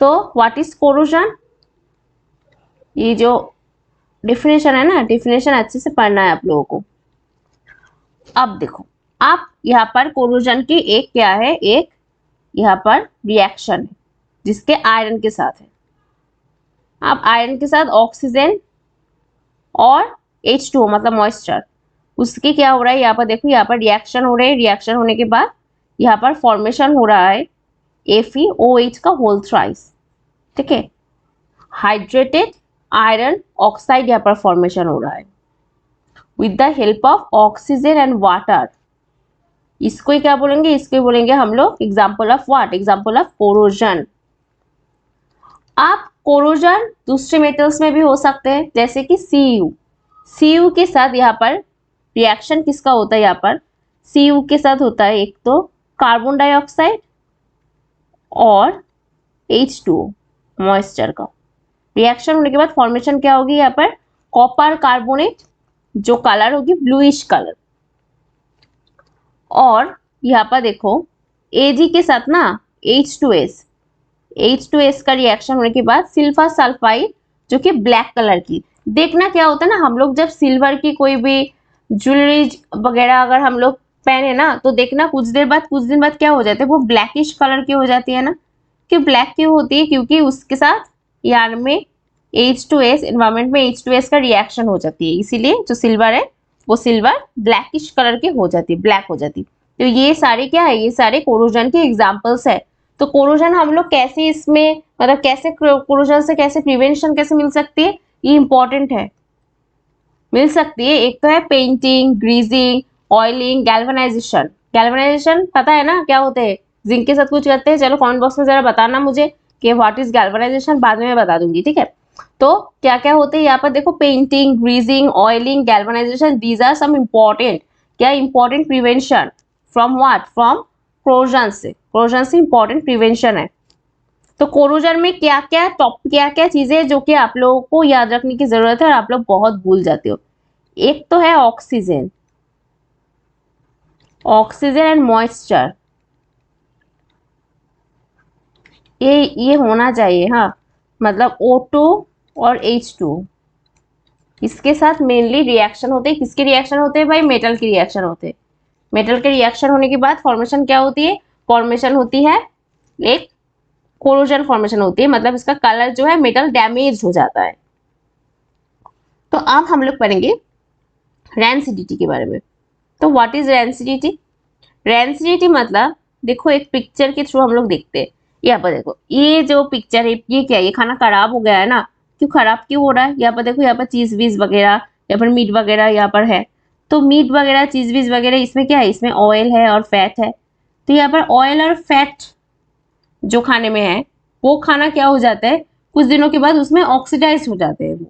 S1: तो व्हाट इज कोरोजन, ये जो डिफिनेशन है ना, डिफिनेशन अच्छे से पढ़ना है आप लोगों को। अब देखो, आप यहाँ पर कोरोजन की एक क्या है, एक यहाँ पर रिएक्शन है जिसके आयरन के साथ है। आप आयरन के साथ ऑक्सीजन और H2O मतलब मॉइस्चर, उसके क्या हो रहा है, यहाँ पर देखो, यहाँ पर रिएक्शन हो रहे हैं, रिएक्शन होने के बाद यहाँ पर फॉर्मेशन हो रहा है FeOH का होल थ्राइस। ठीक है, हाइड्रेटेड आयरन ऑक्साइड यहाँ पर फॉर्मेशन हो रहा है with the help of oxygen and water. इसको ही क्या बोलेंगे, इसको ही बोलेंगे हम लोग example of what, example of corrosion. आप कोरोजन दूसरे मेटल्स में भी हो सकते हैं, जैसे कि Cu के साथ यहाँ पर रिएक्शन किसका होता है, यहाँ पर Cu के साथ होता है एक तो कार्बन डाइऑक्साइड और H2O मॉइस्चर का रिएक्शन होने के बाद फॉर्मेशन क्या होगी, यहाँ पर कॉपर कार्बोनेट, जो कलर होगी ब्लूइश कलर। और यहाँ पर देखो Ag के साथ ना H2S का रिएक्शन होने के बाद सिल्वर सल्फाइड, जो कि ब्लैक कलर की। देखना क्या होता है ना, हम लोग जब सिल्वर की कोई भी ज्वेलरी वगैरह अगर हम लोग पहने ना, तो देखना कुछ दिन बाद क्या हो जाते हैं, वो ब्लैकिश कलर की हो जाती है ना। क्यों ब्लैक क्यों होती है, क्योंकि उसके साथ यार में H2S, एनवायरमेंट में H2S का रिएक्शन हो जाती है, इसीलिए जो सिल्वर है वो सिल्वर ब्लैकिश कलर की हो जाती है, ब्लैक हो जाती है। तो ये सारे क्या है, ये सारे कोरोजन के एग्जाम्पल्स है। तो कोरोजन हम लोग कैसे इसमें, मतलब कैसे कोरोजन से कैसे प्रिवेंशन कैसे मिल सकती है, ये इंपॉर्टेंट है, मिल सकती है। एक तो है painting, greasing, oiling, galvanisation. Galvanisation पता है ना क्या होते हैं, जिंक के साथ कुछ करते हैं। चलो कमेंट बॉक्स में जरा बताना मुझे कि व्हाट इज गैल्वेनाइजेशन, बाद में मैं बता दूंगी, ठीक है। तो क्या क्या होते हैं यहाँ पर देखो, painting, greasing, oiling, galvanisation, these are some important, क्या important prevention from what, from corrosion से। कोरोजन से इंपॉर्टेंट प्रिवेंशन है। तो कोरोजन में क्या क्या चीजें जो कि आप लोगों को याद रखने की जरूरत है और आप लोग बहुत भूल जाते हो। एक तो है ऑक्सीजन, ऑक्सीजन एंड मॉइस्चर, ये होना चाहिए, हाँ, मतलब O2 और H2, इसके साथ मेनली रिएक्शन होते हैं। किसके रिएक्शन होते हैं भाई, मेटल के रिएक्शन होते हैं। मेटल के रिएक्शन होने के बाद फॉर्मेशन क्या होती है, फॉर्मेशन होती है एक कोरोजन फॉर्मेशन होती है, मतलब इसका कलर जो है मेटल डैमेज हो जाता है। तो अब हम लोग पढ़ेंगे रेंसिडिटी के बारे में। तो व्हाट इज रेंसिडिटी, रेंसिडिटी मतलब देखो एक पिक्चर के थ्रू हम लोग देखते हैं। यहाँ पर देखो, ये जो पिक्चर है ये क्या है, ये खाना खराब हो गया है ना, क्यों खराब क्यों हो रहा है, यहाँ पर देखो, यहाँ पर चीज वीज वगैरह, यहाँ पर मीट वगैरह यहाँ पर है। तो मीट वगैरह, चीज वीज वगैरह, इसमें क्या है, इसमें ऑयल है और फैट है। तो यहाँ पर ऑयल और फैट जो खाने में है, वो खाना क्या हो जाता है, कुछ दिनों के बाद उसमें ऑक्सीडाइज हो जाते हैं वो।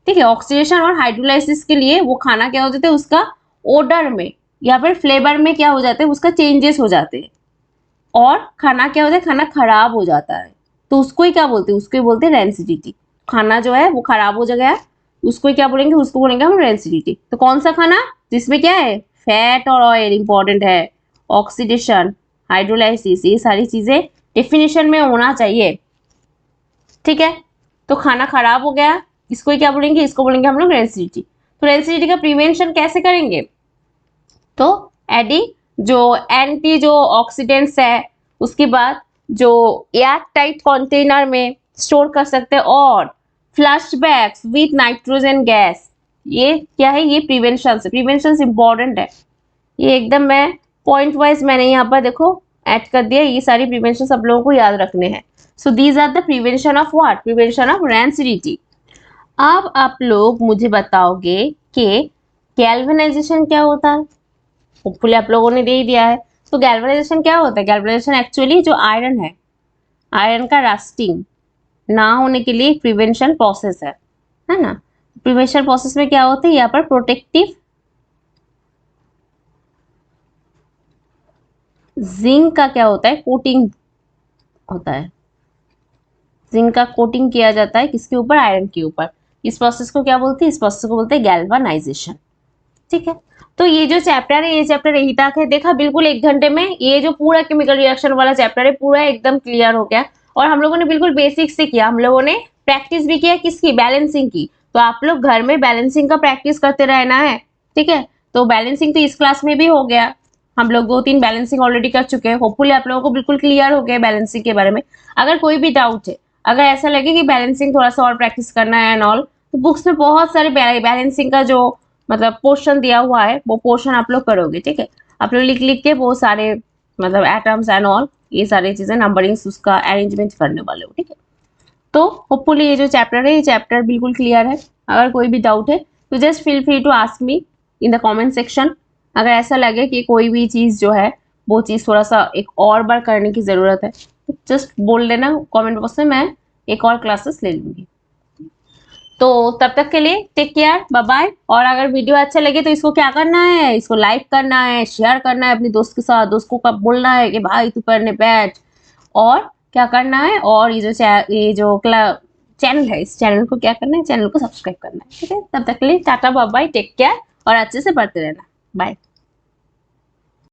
S1: ठीक है, ऑक्सीडेशन और हाइड्रोलाइसिस के लिए वो खाना क्या हो जाता है, उसका ओडर में या फिर फ्लेवर में क्या हो जाता है, उसका चेंजेस हो जाते हैं, और खाना क्या होता है, खाना खराब हो जाता है। तो उसको ही क्या बोलते हैं, उसको ही बोलते हैं रेंसिडिटी। खाना जो है वो खराब हो गया, उसको ही क्या बोलेंगे, उसको बोलेंगे हम रेंसिडिटी। तो कौन सा खाना जिसमें क्या है, फैट और ऑयल इंपॉर्टेंट है, ऑक्सीडेशन, हाइड्रोलाइसिस, ये सारी चीजें डेफिनेशन में होना चाहिए। ठीक है, तो खाना खराब हो गया, इसको ही क्या बोलेंगे, इसको बोलेंगे हम लोग रेंसिडिटी। तो रेंसिडिटी का प्रिवेंशन कैसे करेंगे, तो एडी जो एंटी जो ऑक्सीडेंट्स है, उसके बाद जो एयर टाइट कंटेनर में स्टोर कर सकते हैं, और flush bags with nitrogen gas, ये क्या है, ये प्रिवेंशन इंपॉर्टेंट है। ये एकदम मैं पॉइंट वाइज मैंने यहाँ पर देखो ऐड कर दिया, ये सारी प्रिवेंशन सब लोगों को याद रखने हैं। So these are the prevention of what, prevention of rancidity. अब आप लोग मुझे बताओगे कि गैल्वेनाइजेशन क्या होता है, होपफुली आप लोगों ने दे ही दिया है। तो गैल्वेनाइजेशन क्या होता है, गैल्वेनाइजेशन एक्चुअली जो आयरन है, आयरन का रस्टिंग ना होने के लिए एक प्रिवेंशन प्रोसेस है ना। प्रिवेंशन प्रोसेस में क्या होता है, यहाँ पर प्रोटेक्टिव जिंक का क्या होता है, कोटिंग होता है। जिंक का कोटिंग किया जाता है किसके ऊपर, आयरन के ऊपर। इस प्रोसेस को क्या बोलते हैं, इस प्रोसेस को बोलते हैं गैल्वानाइजेशन। ठीक है, तो ये जो चैप्टर है, ये चैप्टर यही तक है। देखा बिल्कुल 1 घंटे में ये जो पूरा केमिकल रिएक्शन वाला चैप्टर है पूरा एकदम क्लियर हो गया। और हम लोगों ने बिल्कुल बेसिक से किया, हम लोगों ने प्रैक्टिस भी किया किसकी, बैलेंसिंग की। तो आप लोग घर में बैलेंसिंग का प्रैक्टिस करते रहना है। ठीक है, तो बैलेंसिंग तो इस क्लास में भी हो गया, हम लोग 2-3 बैलेंसिंग ऑलरेडी कर चुके हैं। होपफुली आप लोगों को बिल्कुल क्लियर हो गया बैलेंसिंग के बारे में। अगर कोई भी डाउट है, अगर ऐसा लगे कि बैलेंसिंग थोड़ा सा और प्रैक्टिस करना है एंड ऑल, तो बुक्स में बहुत सारे बैलेंसिंग का जो मतलब पोर्शन दिया हुआ है वो पोर्शन आप लोग करोगे। ठीक है, आप लोग लिख लिख के वो सारे मतलब एटम्स एंड ऑल ये सारी चीजें नंबरिंग उसका अरेंजमेंट करने वाले हो। ठीक है, तो होपफुली ये जो चैप्टर है ये चैप्टर बिल्कुल क्लियर है। अगर कोई भी डाउट है तो just feel free to ask me in the comment section. अगर ऐसा लगे कि कोई भी चीज़ जो है वो चीज़ थोड़ा सा एक और बार करने की ज़रूरत है तो जस्ट बोल देना कमेंट बॉक्स में, मैं एक और क्लासेस ले लूँगी। तो तब तक के लिए टेक केयर, बाय बाय। और अगर वीडियो अच्छा लगे तो इसको क्या करना है, इसको लाइक करना है, शेयर करना है अपने दोस्त के साथ, दोस्त को कब बोलना है कि भाई तू पढ़ने बैठ। और क्या करना है, और ये जो चैनल है इस चैनल को क्या करना है, चैनल को सब्सक्राइब करना है। ठीक है, तब तक के लिए tata bye bye, take care और अच्छे से पढ़ते रहना। बाय।